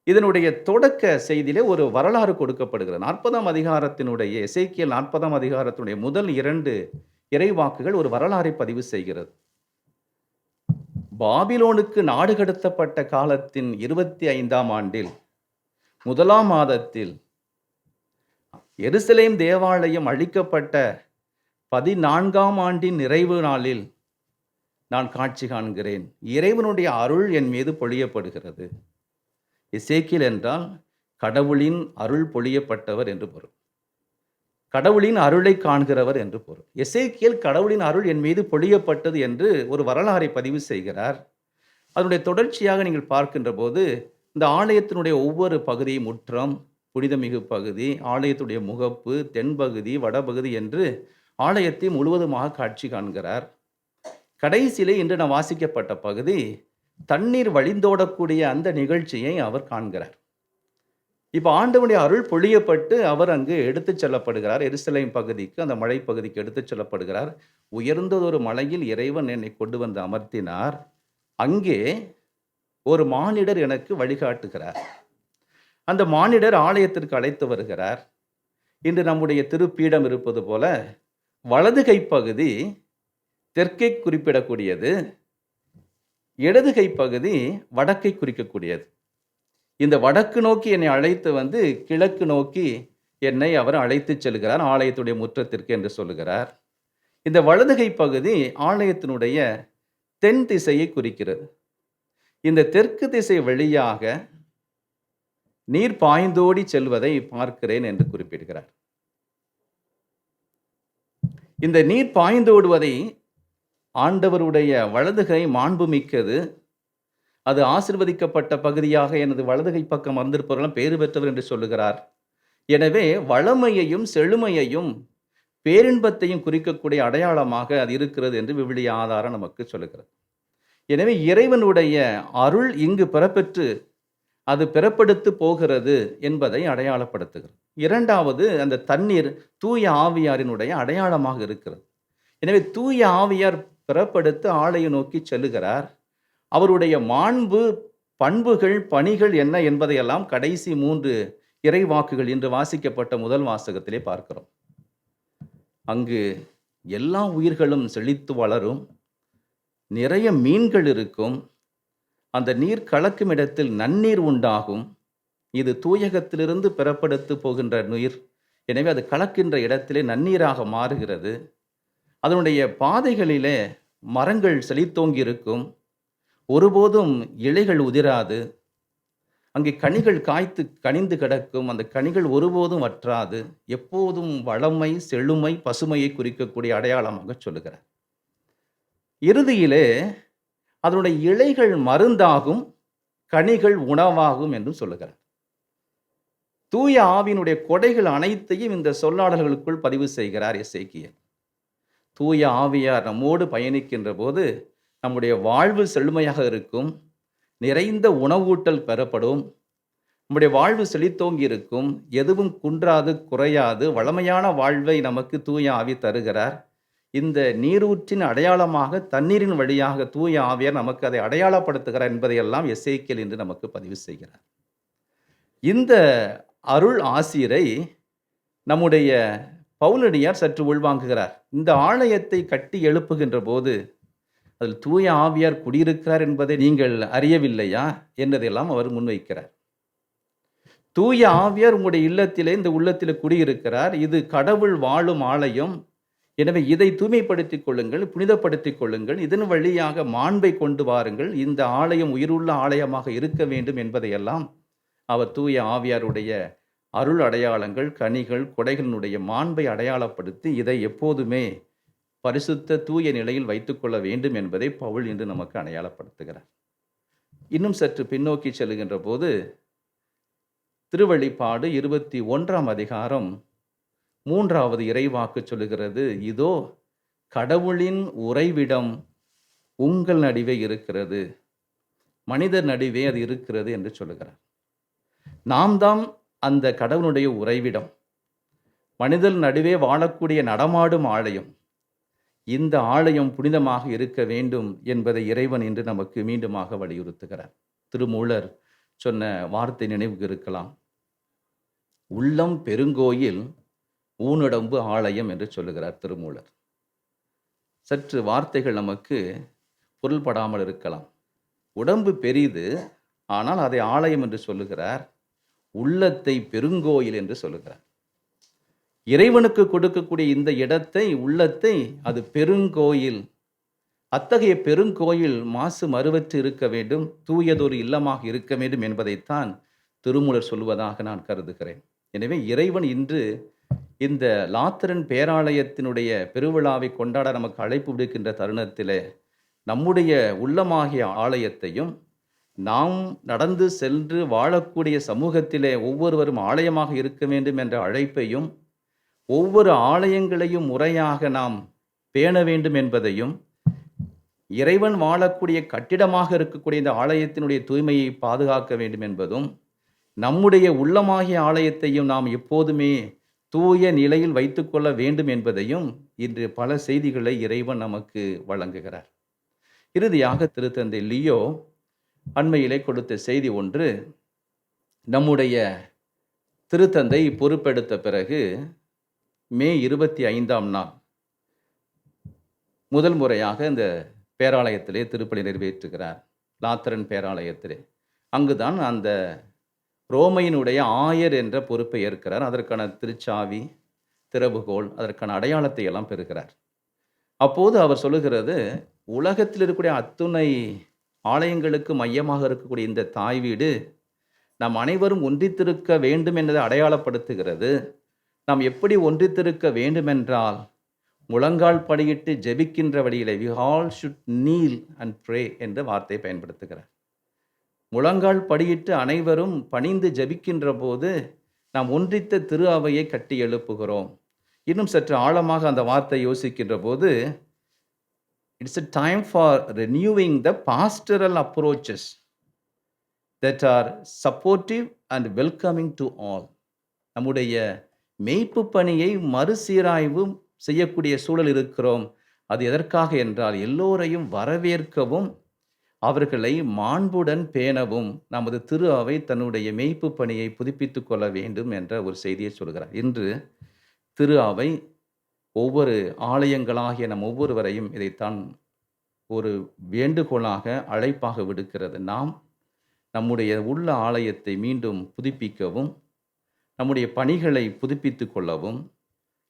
S3: இதனுடைய தொடக்க செய்தியிலே ஒரு வரலாறு கொடுக்கப்படுகிறது. 40ஆம் அதிகாரத்தினுடைய எசேக்கியேல் 40ஆம் அதிகாரத்தினுடைய முதல் 2 இறைவாக்குகள் ஒரு வரலாறை பதிவு செய்கிறது. பாபிலோனுக்கு நாடு கடத்தப்பட்ட காலத்தின் 25ஆம் ஆண்டில் 1ஆம் மாதத்தில் எருசலேம் தேவாலயம் அழிக்கப்பட்ட 14ஆம் ஆண்டின் நிறைவு நாளில் நான் காட்சி காண்கிறேன். இறைவனுடைய அருள் என் மீது பொழியப்படுகிறது. எசேக்கியேல் என்றால் கடவுளின் அருள் பொழியப்பட்டவர் என்று பொருள். கடவுளின் அருளை காண்கிறவர் என்று பொருள். எசேக்கியேல் கடவுளின் அருள் என் மீது பொழியப்பட்டது என்று ஒரு வரலாறை பதிவு செய்கிறார். அதனுடைய தொடர்ச்சியாக நீங்கள் பார்க்கின்ற போது இந்த ஆலயத்தினுடைய ஒவ்வொரு பகுதி, முற்றம், புனிதமிகு பகுதி, ஆலயத்துடைய முகப்பு, தென்பகுதி, வடபகுதி என்று ஆலயத்தை முழுவதுமாக காட்சி காண்கிறார். கடைசியிலே இன்று நான் வாசிக்கப்பட்ட பகுதி தண்ணீர் வழிந்தோடக்கூடிய அந்த நிகழ்ச்சியை அவர் காண்கிறார். இப்போ ஆண்டவனுடைய அருள் பொழியப்பட்டு அவர் அங்கு எடுத்துச் செல்லப்படுகிறார். எருசலேம் பகுதிக்கு, அந்த மலைப்பகுதிக்கு எடுத்துச் செல்லப்படுகிறார். உயர்ந்ததொரு மலையில் இறைவன் என்னை கொண்டு வந்து அமர்த்தினார். அங்கே ஒரு மானிடர் எனக்கு வழிகாட்டுகிறார். அந்த மானிடர் ஆலயத்திற்கு அழைத்து வருகிறார். இன்று நம்முடைய திருப்பீடம் இருப்பது போல வலது கைப்பகுதி தெற்கை குறிப்பிடக்கூடியது, இடது கைப்பகுதி வடக்கை குறிக்கக்கூடியது. இந்த வடக்கு நோக்கி என்னை அழைத்து வந்து கிழக்கு நோக்கி என்னை அவர் அழைத்து செல்கிறார், ஆலயத்துடைய முற்றத்திற்கு என்று சொல்லுகிறார். இந்த வலது கைப்பகுதி ஆலயத்தினுடைய தென் திசையை குறிக்கிறது. இந்த தெற்கு திசை வழியாக நீர் பாய்ந்தோடி செல்வதை பார்க்கிறேன் என்று குறிப்பிடுகிறார். இந்த நீர் பாய்ந்தோடுவதை ஆண்டவருடைய வலதுகை மாண்புமிக்கது, அது ஆசிர்வதிக்கப்பட்ட பகுதியாக எனது வலதுகை பக்கம் வந்திருப்பவர்களும் பேறு பெற்றவர் என்று சொல்லுகிறார். எனவே வளமையையும் செழுமையையும் பேரின்பத்தையும் குறிக்கக்கூடிய அடையாளமாக அது இருக்கிறது என்று விவிலிய ஆதாரம் நமக்கு சொல்லுகிறது. எனவே இறைவனுடைய அருள் இங்கு பெறப்பெற்று அது பெறப்படுத்து போகிறது என்பதை அடையாளப்படுத்துகிறது. இரண்டாவது, அந்த தண்ணீர் தூய ஆவியாரினுடைய அடையாளமாக இருக்கிறது. எனவே தூய ஆவியார் பெறப்படுத்த ஆலயம் நோக்கி செல்லுகிறார். அவருடைய மாண்பு, பண்புகள், பணிகள் என்ன என்பதையெல்லாம் கடைசி 3 இறைவாக்குகள் இன்று வாசிக்கப்பட்ட முதல் வாசகத்திலே பார்க்கிறோம். அங்கு எல்லா உயிர்களும் செழித்து வளரும், நிறைய மீன்கள் இருக்கும், அந்த நீர் கலக்கும் இடத்தில் நன்னீர் உண்டாகும். இது தூயகத்திலிருந்து பெறப்படுத்து போகின்ற நீர். எனவே அது கலக்கின்ற இடத்திலே நன்னீராக மாறுகிறது. அதனுடைய பாதைகளிலே மரங்கள் செழித்தோங்கி இருக்கும், ஒருபோதும் இலைகள் உதிராது. அங்கே கனிகள் காய்த்து கனிந்து கிடக்கும், அந்த கனிகள் ஒருபோதும் வற்றாது. எப்போதும் வளமை, செழுமை, பசுமையை குறிக்கக்கூடிய அடையாளமாக சொல்லுகிறார். இறுதியிலே அதனுடைய இலைகள் மருந்தாகும், கனிகள் உணவாகும் என்று சொல்லுகிறார். தூய ஆவியினுடைய கொடைகள் அனைத்தையும் இந்த சொல்லாடல்களுக்குள் பதிவு செய்கிறார் எசேக்கியேல். தூய ஆவியார் நம்மோடு பயணிக்கின்ற போது நம்முடைய வாழ்வு செழுமையாக இருக்கும், நிறைந்த உணவூட்டல் பெறப்படும், நம்முடைய வாழ்வு செழித்தோங்கி இருக்கும், எதுவும் குன்றாது குறையாது வளமையான வாழ்வை நமக்கு தூய ஆவி தருகிறார். இந்த நீரூற்றின் அடையாளமாக தண்ணீரின் வழியாக தூய ஆவியார் நமக்கு அதை அடையாளப்படுத்துகிறார் என்பதையெல்லாம் எசேக்கியேல் என்று நமக்கு பதிவு செய்கிறார். இந்த அருள் ஆசிரை நம்முடைய பவுலடியார் சற்று உள்வாங்குகிறார். இந்த ஆலயத்தை கட்டி எழுப்புகின்ற போது அதில் தூய ஆவியார் குடியிருக்கிறார் என்பதை நீங்கள் அறியவில்லையா என்பதையெல்லாம் அவர் முன்வைக்கிறார். தூய ஆவியார் உங்களுடைய இல்லத்திலே, இந்த உள்ளத்திலே குடியிருக்கிறார். இது கடவுள் வாழும் ஆலயம். எனவே இதை தூய்மைப்படுத்திக் கொள்ளுங்கள், புனிதப்படுத்திக் கொள்ளுங்கள், இதன் வழியாக மாண்பை கொண்டு வாருங்கள், இந்த ஆலயம் உயிருள்ள ஆலயமாக இருக்க வேண்டும் என்பதையெல்லாம் அவர் தூய ஆவியாருடைய அருள் அடையாளங்கள், கனிகள், கொடைகளினுடைய மாண்பை அடையாளப்படுத்தி இதை எப்போதுமே பரிசுத்த தூய நிலையில் வைத்துக்கொள்ள வேண்டும் என்பதை பவுல் இன்று நமக்கு அடையாளப்படுத்துகிறார். இன்னும் சற்று பின்னோக்கி செல்கின்ற போது திருவெளிப்பாடு 21ஆம் அதிகாரம் 3வது இறைவாக்கு சொல்லுகிறது, இதோ கடவுளின் உறைவிடம் உங்கள் நடுவே இருக்கிறது, மனிதர் நடுவே அது இருக்கிறது என்று சொல்லுகிறார். நாம் தான் அந்த கடவுளுடைய உறைவிடம், மனிதர் நடுவே வாழக்கூடிய நடமாடும் ஆலயம். இந்த ஆலயம் புனிதமாக இருக்க வேண்டும் என்பதை இறைவன் இன்று நமக்கு மீண்டுமாக வலியுறுத்துகிறார். திருமூலர் சொன்ன வார்த்தை நினைவுக்கு இருக்கலாம், உள்ளம் பெருங்கோயில் ஊனுடம்பு ஆலயம் என்று சொல்லுகிறார் திருமூலர். சற்று வார்த்தைகள் நமக்கு பொருள்படாமல் இருக்கலாம். உடம்பு பெரிது, ஆனால் அதை ஆலயம் என்று சொல்லுகிறார். உள்ளத்தை பெருங்கோயில் என்று சொல்லுகிறார். இறைவனுக்கு கொடுக்கக்கூடிய இந்த இடத்தை, உள்ளத்தை, அது பெருங்கோயில். அத்தகைய பெருங்கோயில் மாசு மறுவற்று இருக்க வேண்டும், தூயதொரு இல்லமாக இருக்க வேண்டும் என்பதைத்தான் திருமூலர் சொல்வதாக நான் கருதுகிறேன். எனவே இறைவன் இன்று இந்த லாத்தரன் பேராலயத்தினுடைய பெருவிழாவை கொண்டாட நமக்கு அழைப்பு விடுக்கின்ற தருணத்திலே நம்முடைய உள்ளமாகிய ஆலயத்தையும், நாம் நடந்து சென்று வாழக்கூடிய சமூகத்திலே ஒவ்வொருவரும் ஆலயமாக இருக்க வேண்டும் என்ற அழைப்பையும், ஒவ்வொரு ஆலயங்களையும் முறையாக நாம் பேண வேண்டும் என்பதையும், இறைவன் வாழக்கூடிய கட்டிடமாக இருக்கக்கூடிய இந்த ஆலயத்தினுடைய தூய்மையை பாதுகாக்க வேண்டும் என்பதும், நம்முடைய உள்ளமாகிய ஆலயத்தையும் நாம் எப்போதுமே தூய நிலையில் வைத்துக்கொள்ள வேண்டும் என்பதையும் இன்று பல செய்திகளை இறைவன் நமக்கு வழங்குகிறார். இறுதியாக திருத்தந்தை லியோ அண்மையிலே கொடுத்த செய்தி ஒன்று, நம்முடைய திருத்தந்தை பொறுப்பெடுத்த பிறகு மே 25ஆம் நாள் முதல் முறையாக இந்த பேராலயத்திலே திருப்பலி நிறைவேற்றுகிறார். லாத்தரன் பேராலயத்திலே அங்குதான் அந்த ரோமையினுடைய ஆயர் என்ற பொறுப்பை ஏற்கிறார். அதற்கான திருச்சாவி, திறவுகோல், அதற்கான அடையாளத்தை எல்லாம் பெறுகிறார். அப்போது அவர் சொல்லுகிறது, உலகத்தில் இருக்கக்கூடிய அத்துணை ஆலயங்களுக்கு மையமாக இருக்கக்கூடிய இந்த தாய் வீடு நாம் அனைவரும் ஒன்றித்திருக்க வேண்டும் என்பதை அடையாளப்படுத்துகிறது. நாம் எப்படி ஒன்றித்திருக்க வேண்டுமென்றால் முழங்கால் படியிட்டு ஜெபிக்கின்ற வழியிலே we all should kneel and pray என்ற வார்த்தையை பயன்படுத்துகிறார். முழங்கால் படியிட்டு அனைவரும் பணிந்து ஜெபிக்கின்ற போது நாம் ஒன்றித்த திரு அவையை கட்டி எழுப்புகிறோம். இன்னும் சற்று ஆழமாக அந்த வார்த்தை யோசிக்கின்ற போது, it's a time for renewing the pastoral approaches that are supportive and welcoming to all. நம்முடைய மேய்ப்பு பணியை மறுசீராய்வு செய்யக்கூடிய சூழல் இருக்கிறோம். அது எதற்காக என்றால் எல்லோரையும் வரவேற்கவும் அவர்களை மாண்புடன் பேணவும் நமது திரு அவை தன்னுடைய மேய்ப்பு பணியை புதுப்பித்துக் கொள்ள வேண்டும் என்ற ஒரு செய்தியை சொல்கிறார். இன்று திரு அவை ஒவ்வொரு ஆலயங்களாகிய நம் ஒவ்வொருவரையும் இதைத்தான் ஒரு வேண்டுகோளாக, அழைப்பாக விடுக்கிறது. நாம் நம்முடைய உள்ள ஆலயத்தை மீண்டும் புதுப்பிக்கவும், நம்முடைய பணிகளை புதுப்பித்து கொள்ளவும்,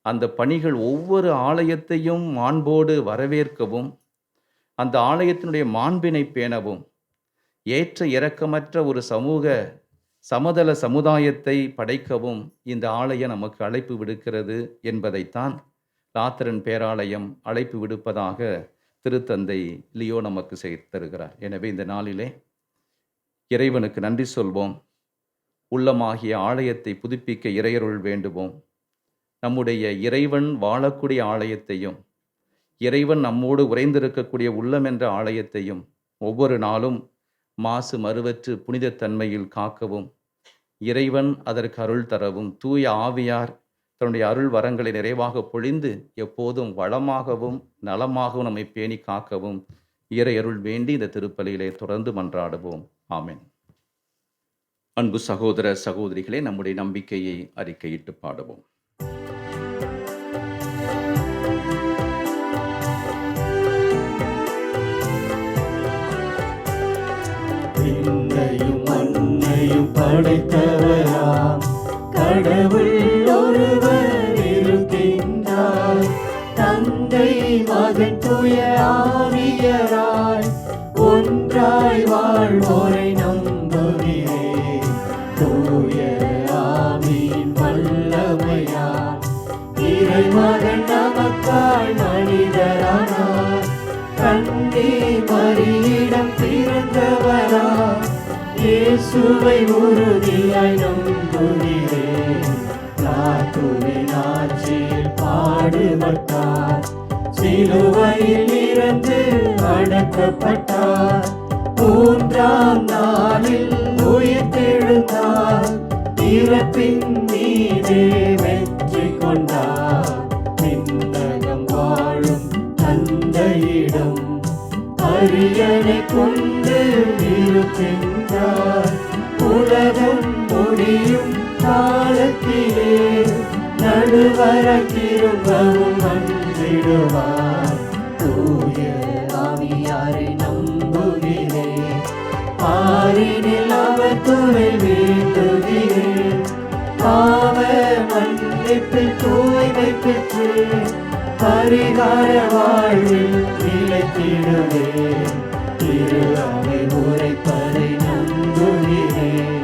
S3: அந்த பணிகள் ஒவ்வொரு ஆலயத்தையும் மாண்போடு வரவேற்கவும், அந்த ஆலயத்தினுடைய மாண்பினை பேணவும், ஏற்ற இரக்கமற்ற ஒரு சமூக சமதள சமுதாயத்தை படைக்கவும் இந்த ஆலயம் நமக்கு அழைப்பு விடுக்கிறது என்பதைத்தான் லாத்தரன் பேராலயம் அழைப்பு விடுப்பதாக திருத்தந்தை லியோ நமக்கு தருகிறார். எனவே இந்த நாளிலே இறைவனுக்கு நன்றி சொல்வோம். உள்ளமாகிய ஆலயத்தை புதுப்பிக்க இறையருள் வேண்டுவோம். நம்முடைய இறைவன் வாழக்கூடிய ஆலயத்தையும், இறைவன் நம்மோடு உறைந்திருக்கக்கூடிய உள்ளம் என்ற ஆலயத்தையும் ஒவ்வொரு நாளும் மாசு மறுவற்று புனிதத்தன்மையில் காக்கவும், இறைவன் அதற்கு அருள் தரவும், தூய ஆவியார் தன்னுடைய அருள் வரங்களை நிறைவாக பொழிந்து எப்போதும் வளமாகவும் நலமாகவும் நம்மை பேணி காக்கவும் இறையருள் வேண்டி இந்த திருப்பலியிலே தொடர்ந்து மன்றாடுவோம். ஆமென். அன்பு சகோதர சகோதரிகளே, நம்முடைய நம்பிக்கையை அறிக்கையிட்டு பாடுவோம்.
S2: விண்ணையும் மண்ணையும் படைத்தவராம் கடவுள் ஒருவர் இருக்கின்றார். தந்தை மகன் தூய ஆவியராய் ஒன்றாய் வாழ்வோரை நம்புகிறேன். தூய ஆவியின் வல்லமையால் இறைமகன் நமக்காய் மனிதரானார். கண்ணே மரியிடம் பிறந்தவரா இயேசுவை உறுதியாய் நம்புகிறேன். நாத்துவின் ஆட்சியில் பாடுபட்டார், சிலுவையில் இறந்து அடக்கப்பட்டார். மூன்றாம் நாளில் உயிர்த்தெழுந்தார், இறப்பின் மீதே வெற்றி கொண்டார். விண்ணகம் வாழும் தந்தையிடம் அரியணை கொண்டு இருக்கின்றார். உலகம் முடியும் காலத்திலே நடுவராய் திரும்பவும் வந்திடுவார். தூய ஆவியாரை நம்புகிறேன், பாரினில் அவர் துணை வேண்டுகிறேன். பாவ மன்னிப்பு அழைப்பில் தூய்மை பெற்று பரிகார வாழ்வில் நிலைத்திடுவே. திரு அவை உரைப்பதை நம்புகிறேன்,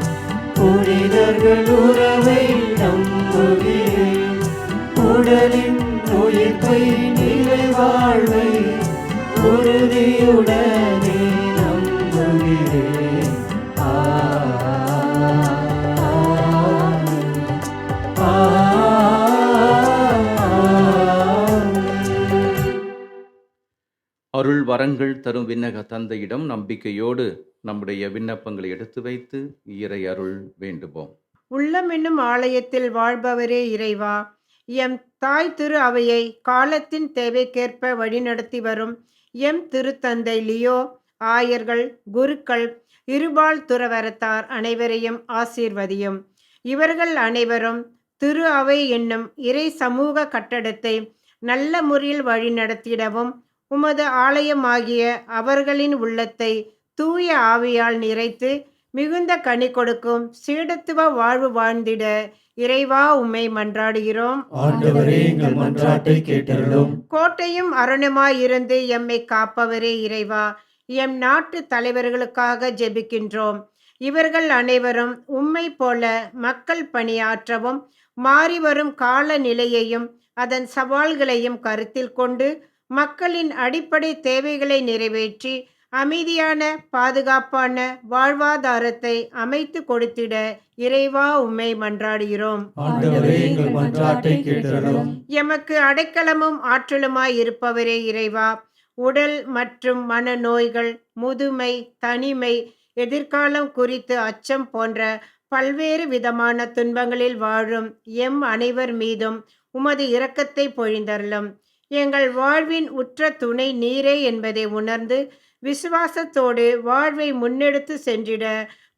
S2: புனிதர்கள் உறவை நம்புகிறேன். உடலின் உயிர்ப்பை நிலை வாழ்வை உறுதியுடனே நம்புகிறேன்.
S3: அருள் வரங்கள் தரும் விண்ணக தந்தையிடம் நம்பிக்கையோடு நம்முடைய விண்ணப்பங்களை எடுத்து வைத்து இறை அருள் வேண்டுவோம்.
S8: உள்ளம் என்னும் ஆலயத்தில் வாழ்பவரே இறைவா, எம் தாய் திரு அவையை காலத்தின் தேவைக்கேற்ப வழிநடத்தி வரும் எம் திருத்தந்தை லியோ, ஆயர்கள், குருக்கள், இருபால் துறவரத்தார் அனைவரையும் ஆசீர்வதியும். இவர்கள் அனைவரும் திரு அவை என்னும் இறை சமூக கட்டடத்தை நல்ல முறையில் வழிநடத்திடவும் உமது ஆலயமாகிய அவர்களின் உள்ளத்தை தூய ஆவியால் நிறைத்து மிகுந்த கனி கொடுக்கும் சீடத்துவ வாழ்வு வாழ்ந்திட இறைவா உம்மை மன்றாடுகிறோம்.
S2: ஆண்டவரே, எங்கள் மன்றாட்டை கேட்டருளும்.
S8: கோட்டையும் அருணுமாயிருந்து எம்மை காப்பவரே இறைவா, எம் நாட்டு தலைவர்களுக்காக ஜெபிக்கின்றோம். இவர்கள் அனைவரும் உம்மை போல மக்கள் பணியாற்றவும் மாறிவரும் காலநிலையையும் அதன் சவால்களையும் கருத்தில் கொண்டு மக்களின் அடிப்படை தேவைகளை நிறைவேற்றி அமைதியான பாதுகாப்பான வாழ்வாதாரத்தை அமைத்து கொடுத்திட இறைவா உம்மை மன்றாடுகிறோம்.
S2: ஆண்டவரே, எங்கள் மன்றாட்டை கேட்டருளும்.
S8: எமக்கு அடைக்கலமும் ஆற்றலுமாய் இருப்பவரே இறைவா, உடல் மற்றும் மன நோய்கள், முதுமை, தனிமை, எதிர்காலம் குறித்து அச்சம் போன்ற பல்வேறு விதமான துன்பங்களில் வாழும் எம் அனைவர் மீதும் உமது இரக்கத்தை பொழிந்தருளும். எங்கள் வாழ்வின் உற்ற துணை நீரே என்பதை உணர்ந்து விசுவாசத்தோடு வாழ்வை முன்னெடுத்து சென்றிட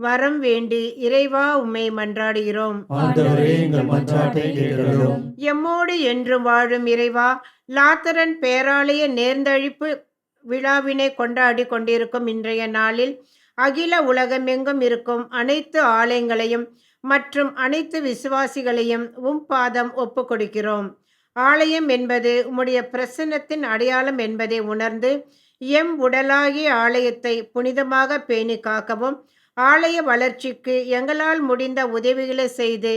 S8: வரம் வேண்டி இறைவா உம்மை மன்றாடுகிறோம்.
S2: ஆண்டவரே, எங்கள் மன்றாட்டை கேட்டருளும்.
S8: எம்மோடு என்றும் வாழும் இறைவா, லாத்தரன் பேராலய நேர்ந்தழிப்பு விழாவினை கொண்டாடி கொண்டிருக்கும் இன்றைய நாளில் அகில உலகமெங்கும் இருக்கும் அனைத்து ஆலயங்களையும் மற்றும் அனைத்து விசுவாசிகளையும் உம் பாதம் ஒப்பு கொடுக்கிறோம். ஆலயம் என்பது உம்முடைய பிரசன்னத்தின் அடையாளம் என்பதை உணர்ந்து எம் உடலாகிய ஆலயத்தை புனிதமாக பேணி காக்கவும் ஆலய வளர்ச்சிக்கு எங்களால் முடிந்த உதவிகளை செய்து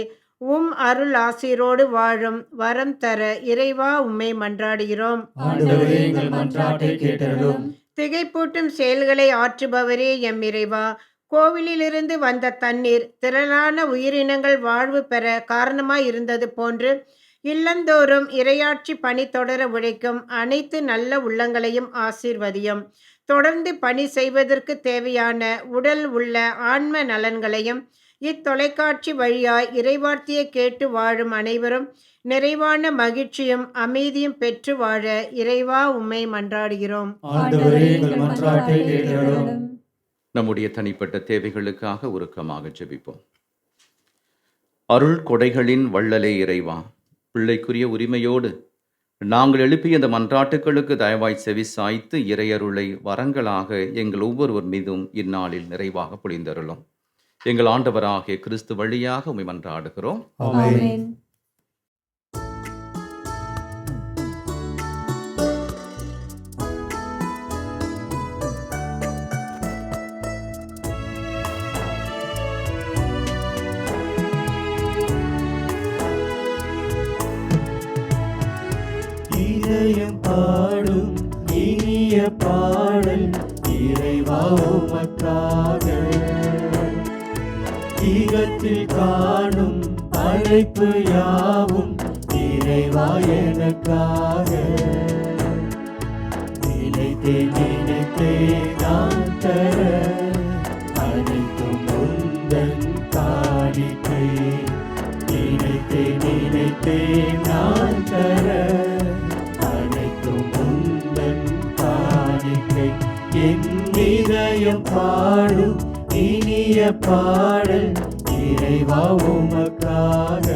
S8: உம் அருள் ஆசீரோடு வாழும் வரம் தர இறைவா உம்மை மன்றாடுகிறோம்.
S2: ஆண்டவரே, எங்கள் மன்றாட்டை கேட்டருளும்.
S8: திகைப்பூட்டும் செயல்களை ஆற்றுபவரே எம் இறைவா, கோவிலிலிருந்து வந்த தண்ணீர் திரளான உயிரினங்கள் வாழ்வு பெற காரணமாய் இருந்தது போன்று இல்லந்தோறும் இறையாட்சி பணி தொடர உழைக்கும் அனைத்து நல்ல உள்ளங்களையும் ஆசீர்வதியும். தொடர்ந்து பணி செய்வதற்கு தேவையான உடல் உள்ள ஆன்ம நலன்களையும் இத்தொலைக்காட்சி வழியாய் இறைவார்த்தையை கேட்டு வாழும் அனைவரும் நிறைவான மகிழ்ச்சியும் அமைதியும் பெற்று வாழ இறைவா உம்மை மன்றாடுகிறோம்.
S2: ஆண்டவரே, எங்கள் மன்றாட்டை கேட்டருளும்.
S3: நம்முடைய தனிப்பட்ட தேவைகளுக்காக உருக்கமாக ஜெபிப்போம். அருள் கொடைகளின் வள்ளலே இறைவா, பிள்ளைக்குரிய உரிமையோடு நாங்கள் எழுப்பிய இந்த மன்றாட்டுக்களுக்கு தயவாய் செவி சாய்த்து இறையருளை வரங்களாக எங்கள் ஒவ்வொருவர் மீதும் இந்நாளில் நிறைவாக பொழிந்தருளும். எங்கள் ஆண்டவராகிய கிறிஸ்து வழியாக உம்மை மன்றாடுகிறோம்.
S2: ஆமென். இதயம் பாடும் இனிய பாடல் இறைவா உமக்காக, ஈகத்தில் காணும் அழைப்பு யாவும் இறைவா எனக்காக. நினைத்தே நான் தர அனைத்தும் உந்தன் காணிக்கை. நினைத்தே நான் தர அனைத்தும் உந்தன் காணிக்கை. என் இதயம் பாடும் இனிய பாடல் இறைவா உமக்காக.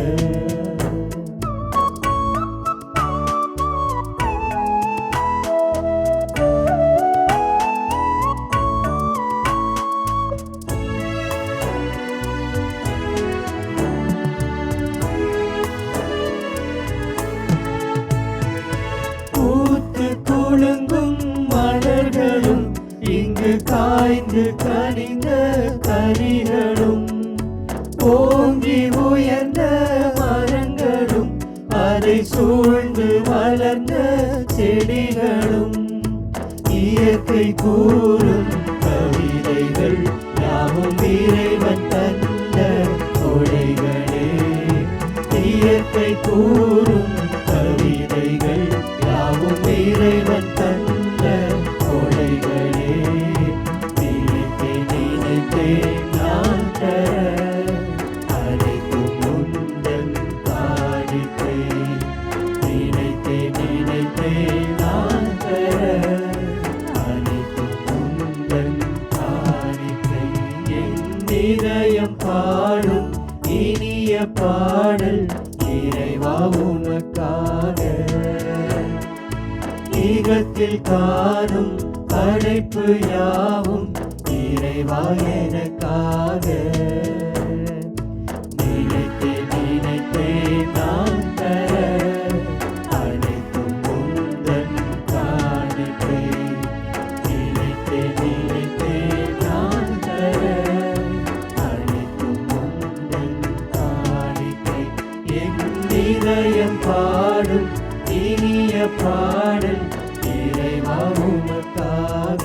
S2: மீது கனிந்த கனிகளும் ஓங்கி உயர்ந்த மரங்களும் அதை சூழ்ந்து வளர்ந்த செடிகளும் இயற்கை கூறும் கவிதைகள் யாவும் இறைவன் தந்த கொடைகளே. இயற்கை கூறும் கவிதைகள் யாவும் இறைவன் தந்த கொடைகளே. நினைத்தேன் நான் தர அனைத்தும் உந்தன் காணிக்கை. நினைத்தேன் நான் தர அனைத்தும் உந்தன் காணிக்கை. என் இதயம் பாடும் இனிய பாடல் இறைவா உனக்காக. ஈகத்தில் காணும் படைப்பு யாவும் இறைவா எனக்காக. நினைத்தேன் நான் தர அனைத்தும் உந்தன் காணிக்கை. நினைத்தேன் நான் தர அனைத்தும் உந்தன் காணிக்கை. என் இதயம் பாடும் இனிய பாடல் இறைவா உனக்காக.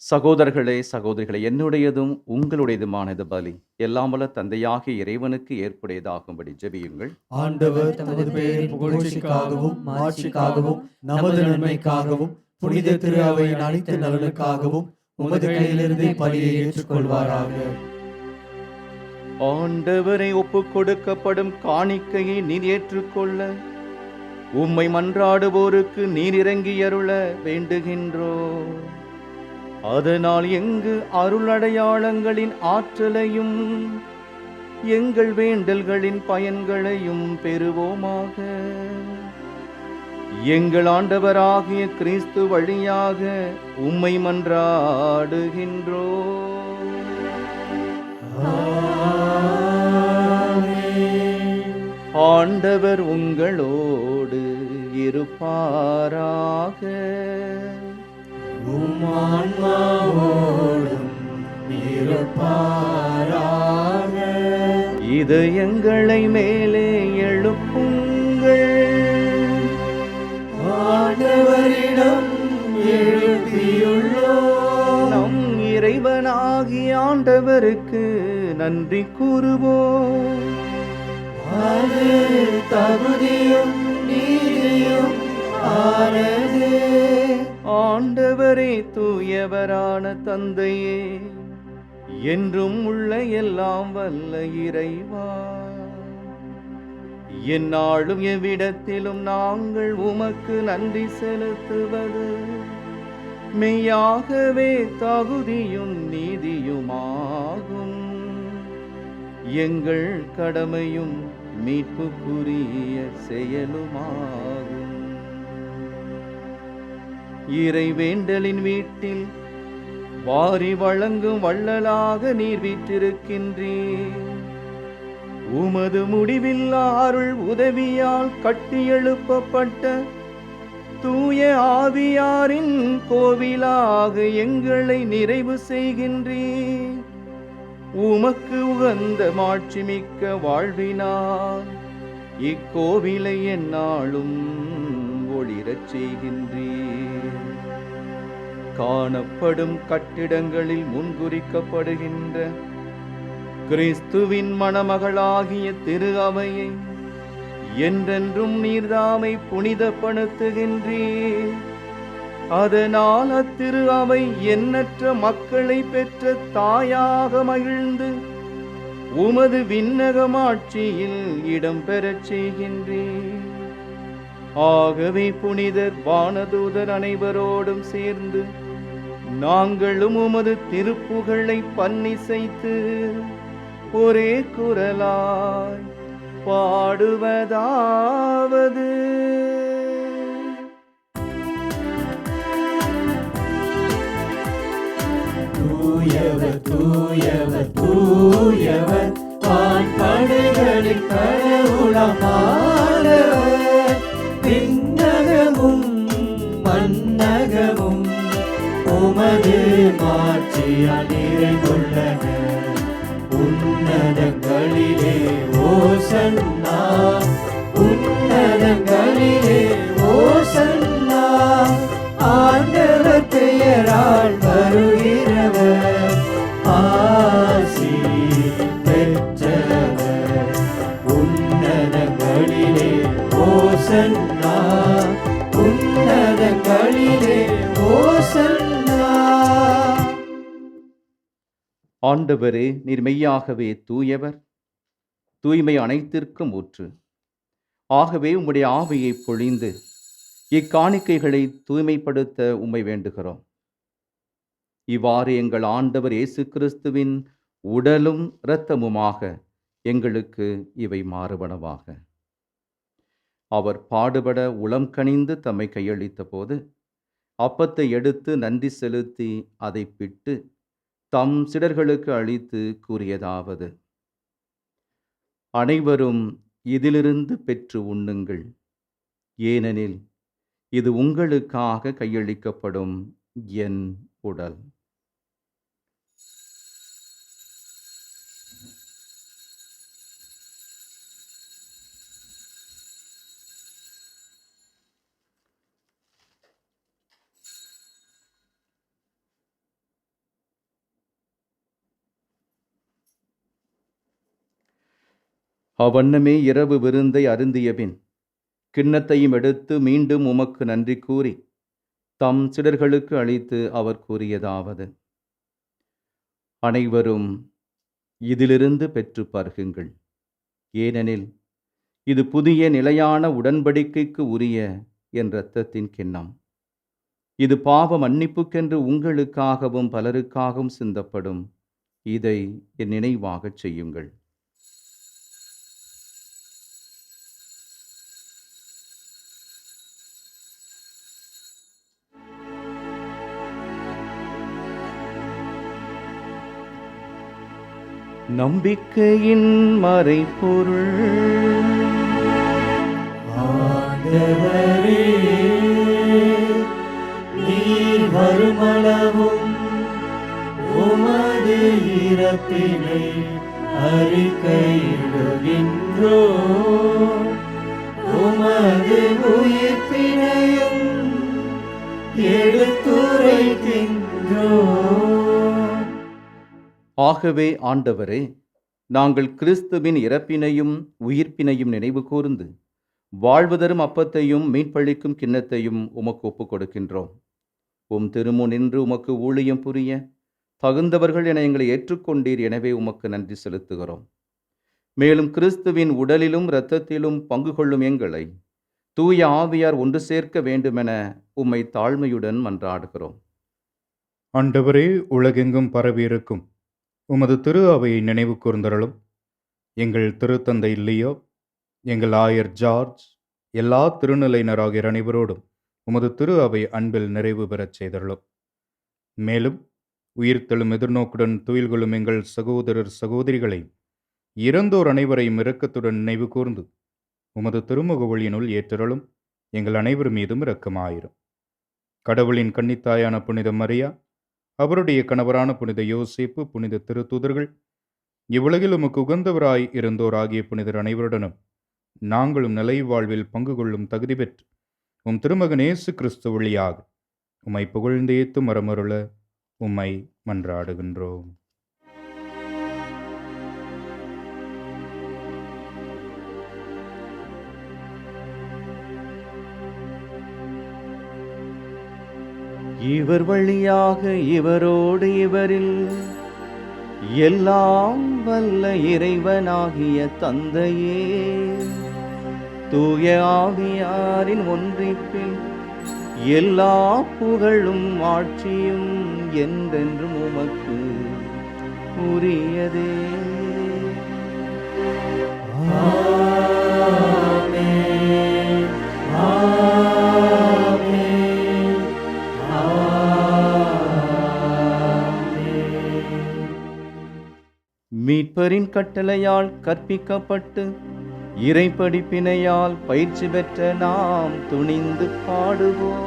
S3: சகோதரர்களே சகோதரிகளே, என்னுடையதும் உங்களுடையதுமானது பலி எல்லாம் வல்ல தந்தையாகிய இறைவனுக்கு ஏற்புடையதாகும்படி ஜெபியுங்கள்.
S2: ஆண்டவர் தமது பெயரின் புகழ்ச்சிக்காகவும் மாட்சிக்காகவும் நமது நன்மைக்காகவும் புனித திரு அவையின் அனைத்து நலனுக்காகவும் உமது கையிலிருந்து பலியை ஏற்றுக்கொள்வாராக.
S3: ஆண்டவரை ஒப்புக் கொடுக்கப்படும் காணிக்கையை நீர் ஏற்றுக்கொள்ள உம்மை மன்றாடுவோருக்கு நீர் இறங்கி அருள வேண்டுகின்றோ. அதனால் எங்கு அருளடையாளங்களின் ஆற்றலையும் எங்கள் வேண்டல்களின் பயன்களையும் பெறுவோமாக. எங்கள் ஆண்டவராகிய கிறிஸ்து வழியாக உம்மை மன்றாடுகின்றோ. ஆண்டவர் உங்களோடு இருப்பாராக.
S2: உம் ஆன்மாவோடும் இருப்பாராக.
S3: இதயங்களை மேலே எழுப்புங்கள்.
S2: ஆண்டவரிடம் எழுப்பியுள்ளோம்.
S3: நம் இறைவனாகிய ஆண்டவருக்கு நன்றி கூறுவோம்.
S2: அது தகுதியும் நீதியும் ஆனது.
S3: ஆண்டவரே தூயவரான தந்தையே, என்றும் உள்ள எல்லாம் வல்ல இறைவா, எந்நாளும் எவ்விடத்திலும் நாங்கள் உமக்கு நன்றி செலுத்துவது மெய்யாகவே தகுதியும் நீதியுமாகும். எங்கள் கடமையும் மீட்புக்குரிய செயலுமாகும். இறைவேண்டலின் வீட்டில் வாரி வழங்கும் வள்ளலாக நீர் வீற்றிருக்கின்றீர். உமது முடிவில்லா அருள் உதவியால் கட்டியெழுப்பப்பட்ட தூய ஆவியாரின் கோவிலாக எங்களை நிறைவு செய்கின்றீர். உமக்கு உகந்த மாட்சிமிக்க வாழ்வினால் இக்கோவிலை எந்நாளும் ஒளிரச் செய்கின்றீர். காணப்படும் கட்டிடங்களில் முன்குறிக்கப்படுகின்ற கிறிஸ்துவின் மணமகளாகிய திரு அவையை என்றென்றும் நீர்தாமை புனிதப்படுத்துகின்றீர். அதனால் அத்திரு அவை எண்ணற்ற மக்களை பெற்ற தாயாக மகிழ்ந்து உமது விண்ணகமாட்சியில் இடம்பெறச் செய்கின்றீர். ஆகவே புனிதர் வானதூதர் அனைவரோடும் சேர்ந்து நாங்களும் உமது திருப்புகழை பன்னிசைத்து ஒரே குரலாய் பாடுவதாவது:
S2: தூயவர் தூயவர் தூயவர் வான்படைகளின் கடவுளாம் ஆண்டவர். விண்ணகமும் மண்ணகமும் மாட்சியால் நிறைந்துள்ளன. உன்னதங்களிலே ஓசன்னா, உன்னதங்களிலே ஓசன்னா. ஆண்டவர் பெயரால் வருகிறவர் ஆசி பெற்றவர். உன்னதங்களிலே ஓசன்னா, உன்னதங்களிலே ஓசன்னா.
S3: ஆண்டவரே, நீர் மெய்யாகவே தூயவர், தூய்மை அனைத்திற்கும் ஊற்று. ஆகவே உம்முடைய ஆவியை பொழிந்து இக்காணிக்கைகளை தூய்மைப்படுத்த உம்மை வேண்டுகிறோம். இவ்வாறு எங்கள் ஆண்டவர் இயேசு கிறிஸ்துவின் உடலும் இரத்தமுமாக எங்களுக்கு இவை மாறுபனவாக. அவர் பாடுபட உளம் கனிந்து தம்மை கையளித்த போது அப்பத்தை எடுத்து நன்றி செலுத்தி அதை பிட்டு தம் சீடர்களுக்கு அளித்து கூறியதாவது: அனைவரும் இதிலிருந்து பெற்று உண்ணுங்கள், ஏனெனில் இது உங்களுக்காக கையளிக்கப்படும் என் உடல். அவ்வண்ணமே இரவு விருந்தை அருந்தியபின் கிண்ணத்தையும் எடுத்து மீண்டும் உமக்கு நன்றி கூறி தம் சீடர்களுக்கு அளித்து அவர் கூறியதாவது: அனைவரும் இதிலிருந்து பெற்று பருகுங்கள், ஏனெனில் இது புதிய நிலையான உடன்படிக்கைக்கு உரிய என் இரத்தத்தின் கிண்ணம். இது பாவ மன்னிப்புக்கென்று உங்களுக்காகவும் பலருக்காகவும் சிந்தப்படும். இதை என் நினைவாகச் செய்யுங்கள். நம்பிக்கையின் மறைபொருள்.
S2: ஆண்டவரே, நீர் வருமளவும் உமது இறப்பினை அறிக்கையிடுகின்றோம், உமது உயிர்ப்பினையும் எடுத்துரைக்கின்றோம்.
S3: ஆகவே ஆண்டவரே, நாங்கள் கிறிஸ்துவின் இறப்பினையும் உயிர்ப்பினையும் நினைவு கூர்ந்து வாழ்வுதரும் அப்பத்தையும் மீட்பளிக்கும் கிண்ணத்தையும் உமக்கு ஒப்புக் கொடுக்கின்றோம். உம் திருமுன் நின்று உமக்கு ஊழியம் புரிய தகுந்தவர்கள் என எங்களை ஏற்றுக்கொண்டீர். எனவே உமக்கு நன்றி செலுத்துகிறோம். மேலும் கிறிஸ்துவின் உடலிலும் இரத்தத்திலும் பங்கு கொள்ளும் எங்களை தூய ஆவியார் ஒன்று சேர்க்க வேண்டுமென உம்மை தாழ்மையுடன் மன்றாடுகிறோம்.
S7: ஆண்டவரே, உலகெங்கும் பரவியிருக்கும் உமது திரு அவையை நினைவு கூர்ந்தருளும். எங்கள் திருத்தந்தை லியோ, எங்கள் ஆயர் ஜார்ஜ், எல்லா திருநிலையினராகிய அனைவரோடும் உமது திரு அவை அன்பில் நிறைவு பெறச் செய்தருளும். மேலும் உயிர்த்தெழும் எதிர்நோக்குடன் துயில் கொள்ளும் எங்கள் சகோதரர் சகோதரிகளை, இறந்தோர் அனைவரையும் இரக்கத்துடன் நினைவு கூர்ந்து உமது திருமுக ஒளியினுள் ஏற்றருளும். எங்கள் அனைவர் மீதும் இரக்கமாயிரும். கடவுளின் கன்னித்தாயான புனித மரியா, அவருடைய கணவரான புனித யோசேப்பு, புனித திருத்தூதர்கள், இவ்வுலகில் உமக்கு உகந்தவராய் இருந்தோர் ஆகிய புனிதர் அனைவருடனும் நாங்களும் நிலை வாழ்வில் பங்கு கொள்ளும் தகுதி பெற்று உம் திருமகன் இயேசு கிறிஸ்து வழியாக உம்மை புகழ்ந்தேத்து மரமருள உம்மை மன்றாடுகின்றோம்.
S3: இவர் வழியாக இவரோடு இவரில் எல்லாம் வல்ல இறைவனாகிய தந்தையே, தூய ஆவியாரின் ஒன்றிப்பில் எல்லா புகழும் ஆட்சியும் என்றென்றும் உமக்கு உரியதே.
S2: ஆமென், ஆமென், ஆமென்.
S3: மீட்பரின் கட்டளையால் கற்பிக்கப்பட்டு இறைப்படிப்பினையால் பயிற்சி பெற்ற நாம் துணிந்து பாடுவோம்.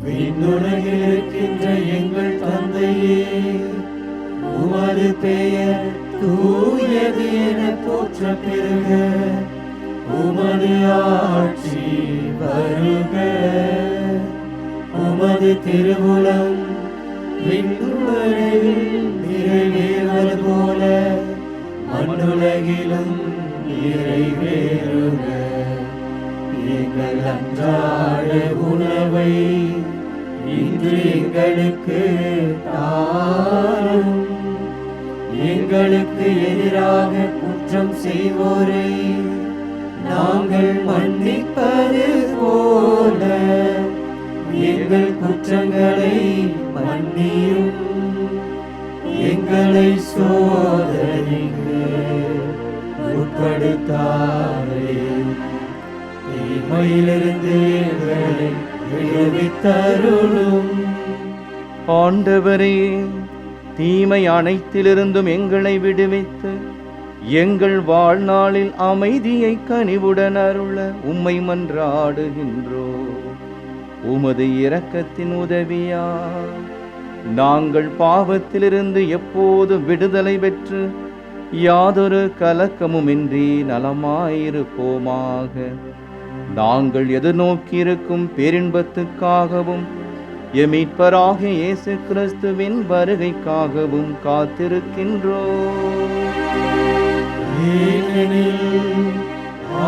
S2: விண்ணுலகில் இருக்கின்ற எங்கள் தந்தையே, உமது பெயர் தூயது என போற்ற பெறுக. உமது ஆட்சி வருக. உமது திருவுளம் விண்ணுலகில் நிறைவேறுவது போல மண்ணுலகிலும் நிறைவேறுக. எங்கள் அன்றாட உணவை இன்று எங்களுக்கு தாரும். எங்களுக்கு எதிராக குற்றம் செய்வோரை நாங்கள் மன்னிப்பது போல எங்கள் குற்றங்களை மன்னியும். எங்களை சோதனைக்கு உட்படுத்தாதேயும், தீமையிலிருந்து எங்களை விடுவித்தருளும்.
S3: ஆண்டவரே, தீமை அனைத்திலிருந்தும் எங்களை விடுவித்து எங்கள் வாழ்நாளில் அமைதியை கனிவுடன் அருள உம்மை மன்றாடுகின்றோம். உமது இரக்கத்தின் உதவியால் நாங்கள் பாவத்திலிருந்து எப்போதும் விடுதலை பெற்று யாதொரு கலக்கமுமின்றி நலமாயிருப்போமாக. நாங்கள் எதிர்நோக்கியிருக்கும் பேரின்பத்துக்காகவும் எமீட்பராகிய இயேசு கிறிஸ்துவின் வருகைக்காகவும் காத்திருக்கின்றோம்.
S2: ஏனெனில்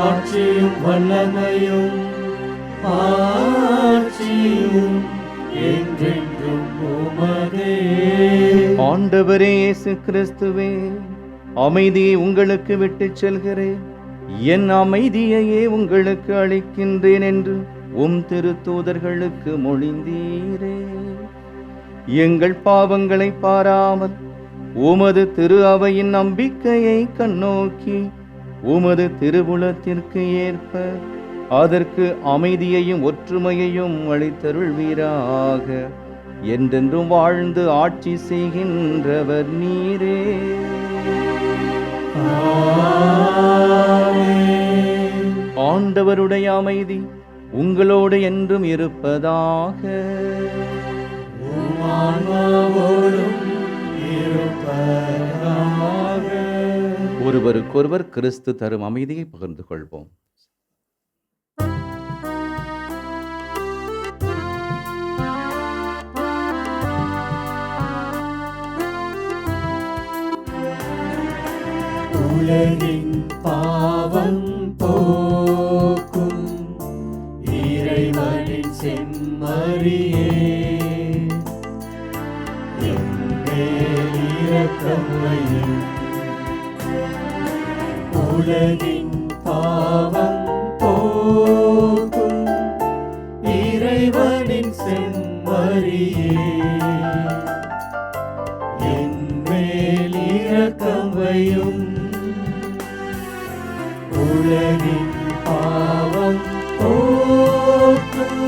S2: ஆட்சியும் வல்லமையும் ஆட்சியும் என்றென்றும் உமதே.
S3: ஆண்டவரே இயேசு கிறிஸ்துவே, அமைதியை உங்களுக்கு விட்டுச் செல்கிறேன், என் அமைதியையே உங்களுக்கு அளிக்கின்றேன் என்று உம் திருத்தூதர்களுக்கு மொழிந்தீரே. எங்கள் பாவங்களை பாராமல் உமது திரு அவையின் நம்பிக்கையை கண்ணோக்கி உமது திருவுளத்திற்கு ஏற்ப அதற்கு அமைதியையும் ஒற்றுமையையும் அளித்தருள்வீராக. என்றென்றும் வாழ்ந்து ஆட்சி செய்கின்றவர் நீரே. ஆண்டவருடைய அமைதி உங்களோடு என்றும் இருப்பதாக. ஒருவருக்கொருவர் கிறிஸ்து தரும் அமைதியை பகிர்ந்து கொள்வோம்.
S2: உலகின் பாவம் போக்கும் இறைவனின் செம்மறியே, எம்மேல் இரக்கம் வையும். உலகின் பாவம் போக்கும் இறைவனின் செம்மறியே, எம்மேல் இரக்கம் வையும். உலகின் பாவம் போக்கும்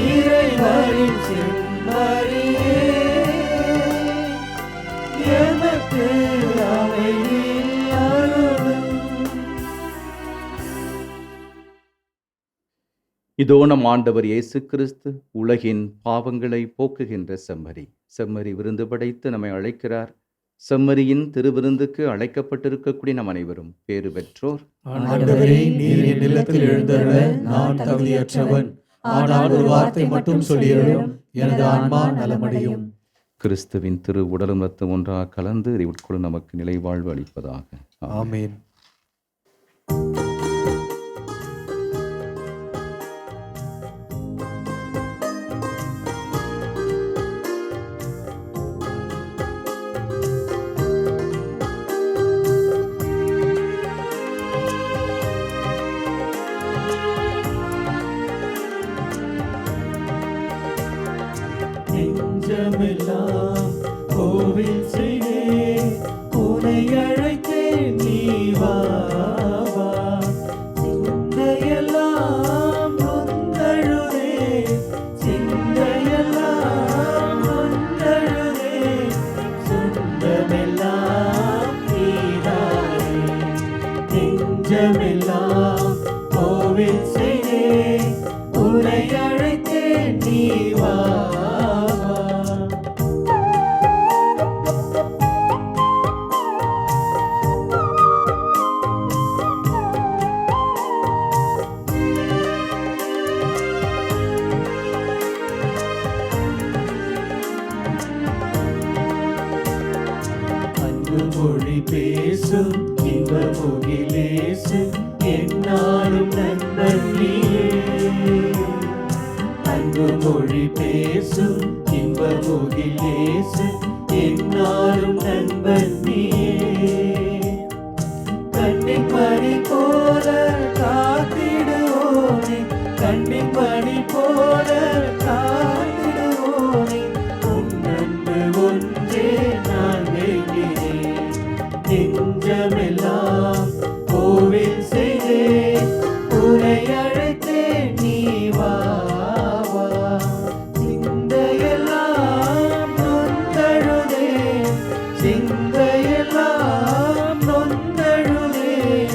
S2: இறைவனின் செம்மறியே, எமக்கு அமைதி அருளும்.
S3: இதோ நம் ஆண்டவர் இயேசு கிறிஸ்து உலகின் பாவங்களை போக்குகின்ற செம்மறி. செம்மறி விருந்து படைத்து நம்மை அழைக்கிறார். செம்மறியின் திருவிருந்துக்கு அழைக்கப்பட்டிருக்கக்கூடிய நம் அனைவரும் பேறு பெற்றோர்.
S2: ஆண்டவரே, நீர் என் இல்லத்தில் எழுந்தருள நான் தகுதியற்றவன். ஆனால் ஒரு வார்த்தை மட்டும் சொல்லியருளும், எனது ஆன்மா நலமடையும்.
S3: கிறிஸ்துவின் திரு உடலும் இரத்தம் ஒன்றாக கலந்து இதை உட்கொள்ளும் நமக்கு நிலை வாழ்வு அளிப்பதாக.
S2: ஆமென். நெஞ்சமெல்லாம் கோவில் செய்தே உனை அழைத்தேன், நீ வா வா. சிந்தையெல்லாம் நொந்தழுதே, சிந்தையெல்லாம் நொந்தழுதே, சொந்தமெல்லாம் நீதானே. நெஞ்சமெல்லாம் கோவில் செய்தே உனை அழைத்தேன், நீ மொழி பேசும் இன்பமுகிலேசு என்னாலும் நண்பன் நீயே. அன்பு மொழி பேசும் இன்பமுகிலேசு என்னாலும் நண்பன் நீயே. கன்னிப்பணி போல காத்திடுவோனே, கன்னிப்பணி போல காத்திடுவோனே, உன் அன்பு ஒன்றே நான் வேண்டினேன். நெஞ்சமெல்லாம் கோவில் செய்தேன், உன்னை அழைத்தேன் நீ வா வா. சிந்தையெல்லாம் நொந்தழுதேன், சிந்தையெல்லாம் நொந்தழுதேன்,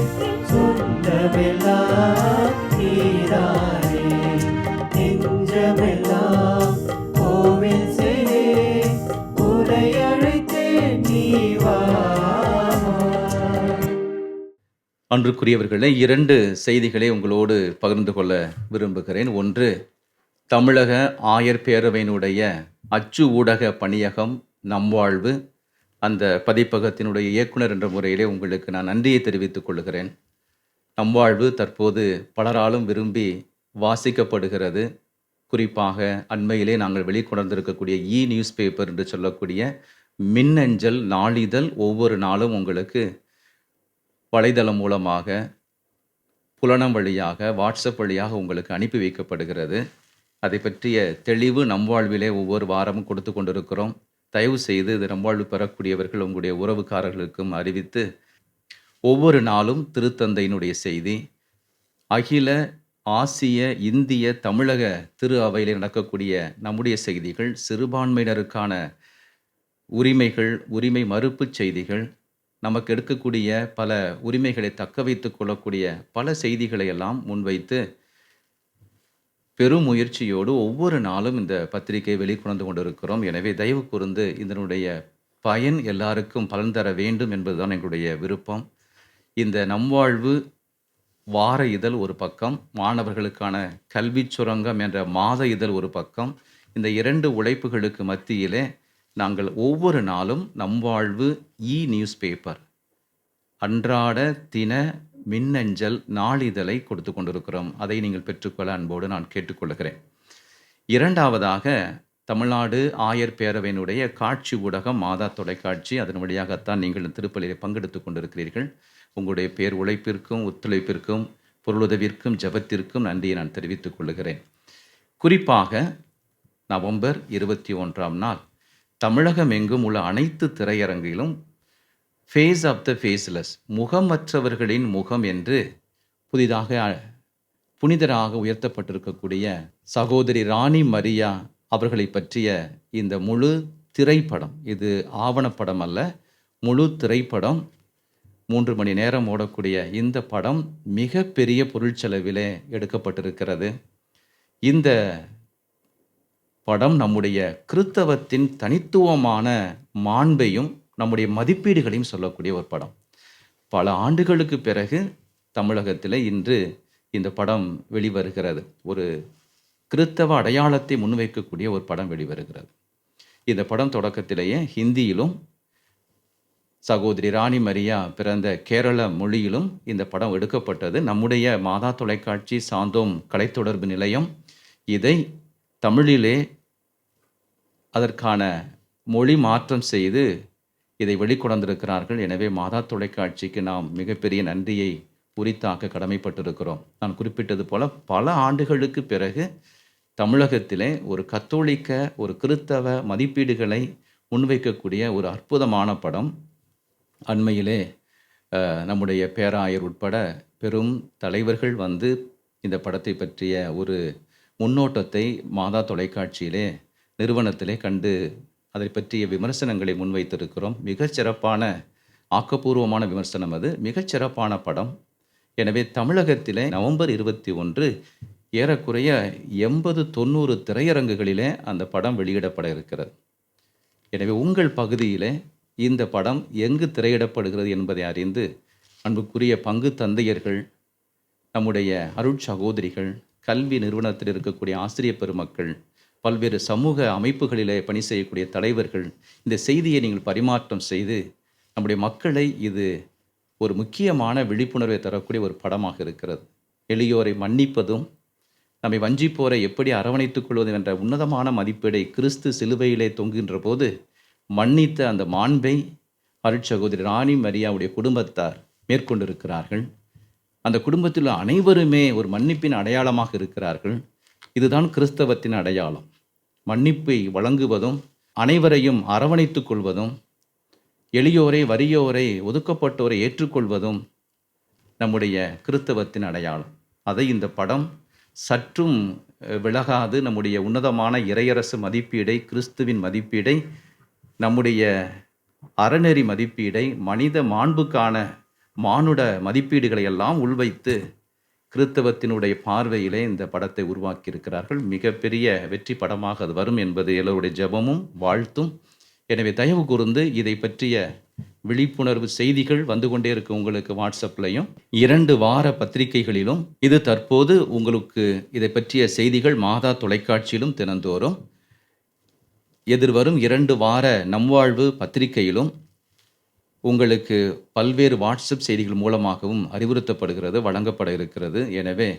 S2: சொந்தமெல்லாம் நீதானே. நெஞ்சமெல்லாம் கோவில் செய்தேன், உன்னை அழைத்தேன் நீ வா வா.
S3: அன்றுக்குரியவர்களே, 2 செய்திகளை உங்களோடு பகிர்ந்து கொள்ள விரும்புகிறேன். ஒன்று, தமிழக ஆயர் பேரவையினுடைய அச்சு ஊடக பணியகம் நம்வாழ்வு, அந்த பதிப்பகத்தினுடைய இயக்குனர் என்ற முறையிலே உங்களுக்கு நான் நன்றியை தெரிவித்துக் கொள்கிறேன். நம்வாழ்வு தற்போது பலராலும் விரும்பி வாசிக்கப்படுகிறது. குறிப்பாக அண்மையிலே நாங்கள் வெளிக்கொணர்ந்திருக்கக்கூடிய நியூஸ் பேப்பர் என்று சொல்லக்கூடிய மின்னஞ்சல் நாளிதழ் ஒவ்வொரு நாளும் உங்களுக்கு வலைதளம் மூலமாக, புலனம் வழியாக, வாட்ஸ்அப் வழியாக உங்களுக்கு அனுப்பி வைக்கப்படுகிறது. அதை பற்றிய தெளிவு நம்வாழ்விலே ஒவ்வொரு வாரமும் கொடுத்து கொண்டிருக்கிறோம். தயவு செய்து இது நம்வாழ்வு பெறக்கூடியவர்கள் உங்களுடைய உறவுக்காரர்களுக்கும் அறிவித்து, ஒவ்வொரு நாளும் திருத்தந்தையினுடைய செய்தி, அகில ஆசிய இந்திய தமிழக திரு அவையில் நடக்கக்கூடிய நம்முடைய செய்திகள், சிறுபான்மையினருக்கான உரிமைகள், உரிமை மறுப்பு செய்திகள், நமக்கு எடுக்கக்கூடிய பல உரிமைகளை தக்க வைத்துக் கொள்ளக்கூடிய பல செய்திகளை எல்லாம் முன்வைத்து பெரும் முயற்சியோடு ஒவ்வொரு நாளும் இந்த பத்திரிகை வெளிக்கொண்டு கொண்டிருக்கிறோம். எனவே தயவு கூர்ந்து இதனுடைய பயன் எல்லாருக்கும் பலன் தர வேண்டும் என்பதுதான் எங்களுடைய விருப்பம். இந்த நம்வாழ்வு வார இதழ் ஒரு பக்கம், மாணவர்களுக்கான கல்வி சுரங்கம் என்ற மாத இதழ் ஒரு பக்கம். இந்த 2 உழைப்புகளுக்கு மத்தியிலே நாங்கள் ஒவ்வொரு நாளும் நம்வாழ்வு நியூஸ் பேப்பர், அன்றாட தின மின்னஞ்சல் நாளிதழை கொடுத்து கொண்டிருக்கிறோம். அதை நீங்கள் பெற்றுக்கொள்ள அன்போடு நான் கேட்டுக்கொள்கிறேன். இரண்டாவதாக, தமிழ்நாடு ஆயர் பேரவையினுடைய காட்சி ஊடகம் மாதா தொலைக்காட்சி, அதன் வழியாகத்தான் நீங்கள் திருப்பலியில் பங்கெடுத்து கொண்டிருக்கிறீர்கள். உங்களுடைய பேர் உழைப்பிற்கும், ஒத்துழைப்பிற்கும், பொருளுதவிற்கும், ஜபத்திற்கும் நன்றியை நான் தெரிவித்துக் கொள்கிறேன். குறிப்பாக நவம்பர் 21ஆம் நாள் தமிழகம் எங்கும் உள்ள அனைத்து திரையரங்கிலும் ஃபேஸ் ஆஃப் த ஃபேஸ்லெஸ், முகமற்றவர்களின் முகம் என்று புதிதாக புனிதராக உயர்த்தப்பட்டிருக்கக்கூடிய சகோதரி ராணி மரியா அவர்களை பற்றிய இந்த முழு திரைப்படம், இது ஆவணப்படம் அல்ல, முழு திரைப்படம், 3 மணி நேரம் ஓடக்கூடிய இந்த படம் மிக பெரிய பொருட்செலவிலே எடுக்கப்பட்டிருக்கிறது. இந்த படம் நம்முடைய கிறித்தவத்தின் தனித்துவமான மாண்பையும் நம்முடைய மதிப்பீடுகளையும் சொல்லக்கூடிய ஒரு படம். பல ஆண்டுகளுக்கு பிறகு தமிழகத்தில் இன்று இந்த படம் வெளிவருகிறது. ஒரு கிறித்தவ அடையாளத்தை முன்வைக்கக்கூடிய ஒரு படம் வெளிவருகிறது. இந்த படம் தொடக்கத்திலேயே ஹிந்தியிலும், சகோதரி ராணி மரியா பிறந்த கேரள மொழியிலும் இந்த படம் எடுக்கப்பட்டது. நம்முடைய மாதா தொலைக்காட்சி சாந்தோம் கலைத்தொடர்பு நிலையம் இதை தமிழிலே அதற்கான மொழி மாற்றம் செய்து இதை வெளிக்கொணர்ந்திருக்கிறார்கள். எனவே மாதா தொலைக்காட்சிக்கு நாம் மிகப்பெரிய நன்றியை உரித்தாக்க கடமைப்பட்டிருக்கிறோம். நான் குறிப்பிட்டது போல பல ஆண்டுகளுக்கு பிறகு தமிழகத்திலே ஒரு கத்தோலிக்க, ஒரு கிறித்தவ மதிப்பீடுகளை முன்வைக்கக்கூடிய ஒரு அற்புதமான படம். அண்மையிலே நம்முடைய பேராயர் உட்பட பெரும் தலைவர்கள் வந்து இந்த படத்தை பற்றிய ஒரு முன்னோட்டத்தை மாதா தொலைக்காட்சியிலே நிறுவனத்திலே கண்டு அதை பற்றிய விமர்சனங்களை முன்வைத்திருக்கிறோம். மிகச்சிறப்பான ஆக்கப்பூர்வமான விமர்சனம் அது, மிகச்சிறப்பான படம். எனவே தமிழகத்திலே நவம்பர் 21 ஏறக்குறைய 80-90 திரையரங்குகளிலே அந்த படம் வெளியிடப்பட இருக்கிறது. எனவே உங்கள் பகுதியிலே இந்த படம் எங்கு திரையிடப்படுகிறது என்பதை அறிந்து அன்புக்குரிய பங்கு தந்தையர்கள், நம்முடைய அருட் சகோதரிகள், கல்வி நிறுவனத்தில் இருக்கக்கூடிய ஆசிரியர் பெருமக்கள், பல்வேறு சமூக அமைப்புகளிலே பணி செய்யக்கூடிய தலைவர்கள் இந்த செய்தியை நீங்கள் பரிமாற்றம் செய்து நம்முடைய மக்களை இது ஒரு முக்கியமான விழிப்புணர்வை தரக்கூடிய ஒரு படமாக இருக்கிறது. எளியோரை மன்னிப்பதும் நம்மை வஞ்சிப்போரை எப்படி அரவணைத்துக் கொள்வது என்ற உன்னதமான மதிப்பீடை கிறிஸ்து சிலுவையிலே தொங்குகின்ற போது மன்னித்த அந்த மாண்பை அருட்சகோதரி ராணி மரியாவுடைய குடும்பத்தார் மேற்கொண்டிருக்கிறார்கள். அந்த குடும்பத்தில் அனைவருமே ஒரு மன்னிப்பின் அடையாளமாக இருக்கிறார்கள். இதுதான் கிறிஸ்தவத்தின் அடையாளம். மன்னிப்பை வழங்குவதும் அனைவரையும் அரவணைத்துக் கொள்வதும் எளியோரை, வறியோரை, ஒதுக்கப்பட்டோரை ஏற்றுக்கொள்வதும் நம்முடைய கிறிஸ்தவத்தின் அடையாளம். அதை இந்த படம் சற்றும் விலகாது நம்முடைய உன்னதமான இறையரசு மதிப்பீடை, கிறிஸ்துவின் மதிப்பீடை, நம்முடைய அறநெறி மதிப்பீடை, மனித மாண்புக்கான மானுட மதிப்பீடுகளை எல்லாம் உள்வைத்து கிறிஸ்தவத்தினுடைய பார்வையிலே இந்த படத்தை உருவாக்கியிருக்கிறார்கள். மிகப்பெரிய வெற்றி படமாக அது வரும் என்பது எல்லோருடைய ஜெபமும் வாழ்த்தும். எனவே தயவு கூர்ந்து இதை பற்றிய விழிப்புணர்வு செய்திகள் வந்து கொண்டே இருக்கு. உங்களுக்கு வாட்ஸ்அப்லையும் 2 வார பத்திரிகைகளிலும், இது தற்போது உங்களுக்கு இதை பற்றிய செய்திகள் மாதா தொலைக்காட்சியிலும் தினந்தோறும், எதிர்வரும் 2 வார நம்வாழ்வு பத்திரிகையிலும் உங்களுக்கு பல்வேறு வாட்ஸ்அப் செய்திகள் மூலமாகவும் அறிவுறுத்தப்படுகிறது, வழங்கப்பட இருக்கிறது. எனவே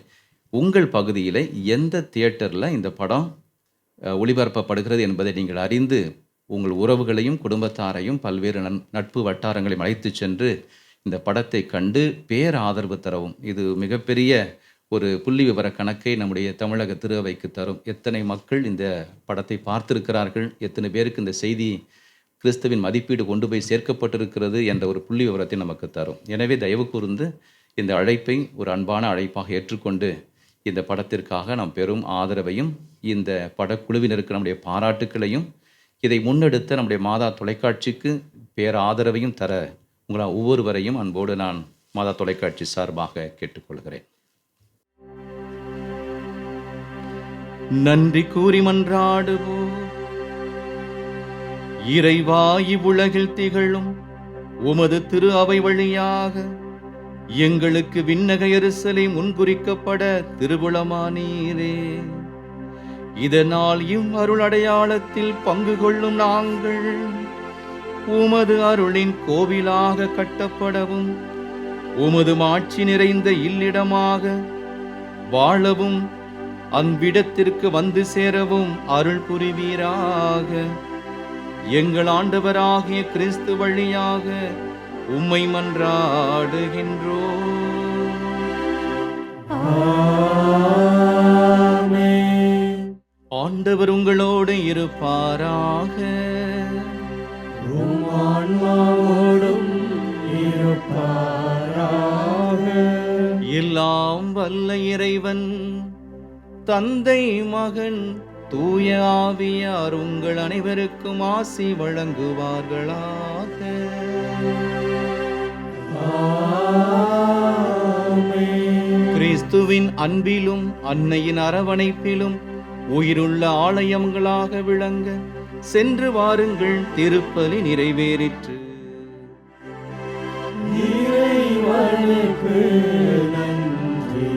S3: உங்கள் பகுதியில் எந்த தியேட்டரில் இந்த படம் ஒளிபரப்பப்படுகிறது என்பதை நீங்கள் அறிந்து உங்கள் உறவுகளையும் குடும்பத்தாரையும் பல்வேறு நட்பு வட்டாரங்களையும் அழைத்து சென்று இந்த படத்தை கண்டு பேராதரவு தரவும். இது மிகப்பெரிய ஒரு புள்ளி விவர கணக்கை நம்முடைய தமிழக திரு அவைக்கு தரும். எத்தனை மக்கள் இந்த படத்தை பார்த்திருக்கிறார்கள், எத்தனை பேருக்கு இந்த செய்தி கிறிஸ்துவின் மதிப்பீடு கொண்டு போய் சேர்க்கப்பட்டிருக்கிறது என்ற ஒரு புள்ளி விவரத்தை நமக்கு தரும். எனவே தயவு கூர்ந்து இந்த அழைப்பை ஒரு அன்பான அழைப்பாக ஏற்றுக்கொண்டு இந்த படத்திற்காக நாம் பெரும் ஆதரவையும் இந்த படக்குழுவினருக்கு நம்முடைய பாராட்டுக்களையும் இதை முன்னெடுத்த நம்முடைய மாதா தொலைக்காட்சிக்கு பேராதரவையும் தர உங்களால் ஒவ்வொருவரையும் அன்போடு நான் மாதா தொலைக்காட்சி சார்பாக கேட்டுக்கொள்கிறேன். நன்றி கூறி மன்றாடுவோம். இறைவா, இவ்வுலகில் திகழும் உமது திரு அவை வழியாக எங்களுக்கு விண்ணக எருசலேம் முன்குறிக்கப்பட திருவுளமானீரே. இதனால் அருள் அடையாளத்தில் பங்கு கொள்ளும் நாங்கள் உமது அருளின் கோவிலாக கட்டப்படவும், உமது மாட்சி நிறைந்த இல்லிடமாக வாழவும், அவ்விடத்திற்கு வந்து சேரவும் அருள் புரிவீராக. எங்கள் ஆண்டவராகிய கிறிஸ்து வழியாக உம்மை மன்றாடுகின்றோம். ஆண்டவர் உங்களோடு இருப்பாராக.
S2: உம் ஆன்மாவோடும் இருப்பாராக.
S3: எல்லாம் வல்ல இறைவன் தந்தை, மகன், தூய ஆவியார் உங்கள் அனைவருக்கும் ஆசி வழங்குவார்களாக. கிறிஸ்துவின் அன்பிலும் அன்னையின் அரவணைப்பிலும் உயிருள்ள ஆலயங்களாக விளங்க சென்று வாருங்கள். திருப்பலி நிறைவேறிற்று.
S2: இறைவனுக்கு நன்றி.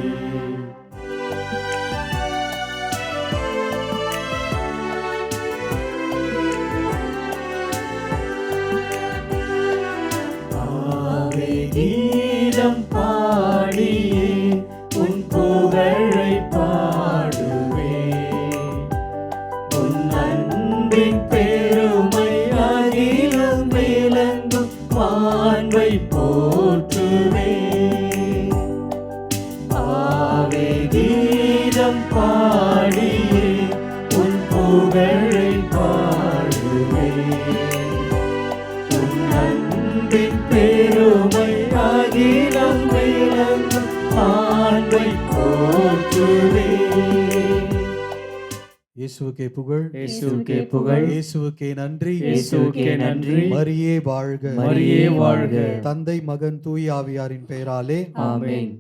S2: ஆவே கீதம் பாடியே உன் புகழை பாடுவே. உன் அன்பின் பெருமை அகிலம் விளங்கும் மாண்பை போற்றுவே. ஆவே கீதம் பாடியே உன் புகழை பாடுவே. உன் அன்பின் பெருமை அகிலம் விளங்கும் மாண்பை போற்றுவே. இயேசுவுக்கே புகழ்,
S9: இயேசுவுக்கே புகழ்,
S2: இயேசுவுக்கே நன்றி,
S9: இயேசுவுக்கே நன்றி.
S2: மரியே வாழ்க,
S9: மரியே வாழ்க.
S2: தந்தை, மகன், தூய ஆவியாரின் பெயராலே
S9: ஆமென்.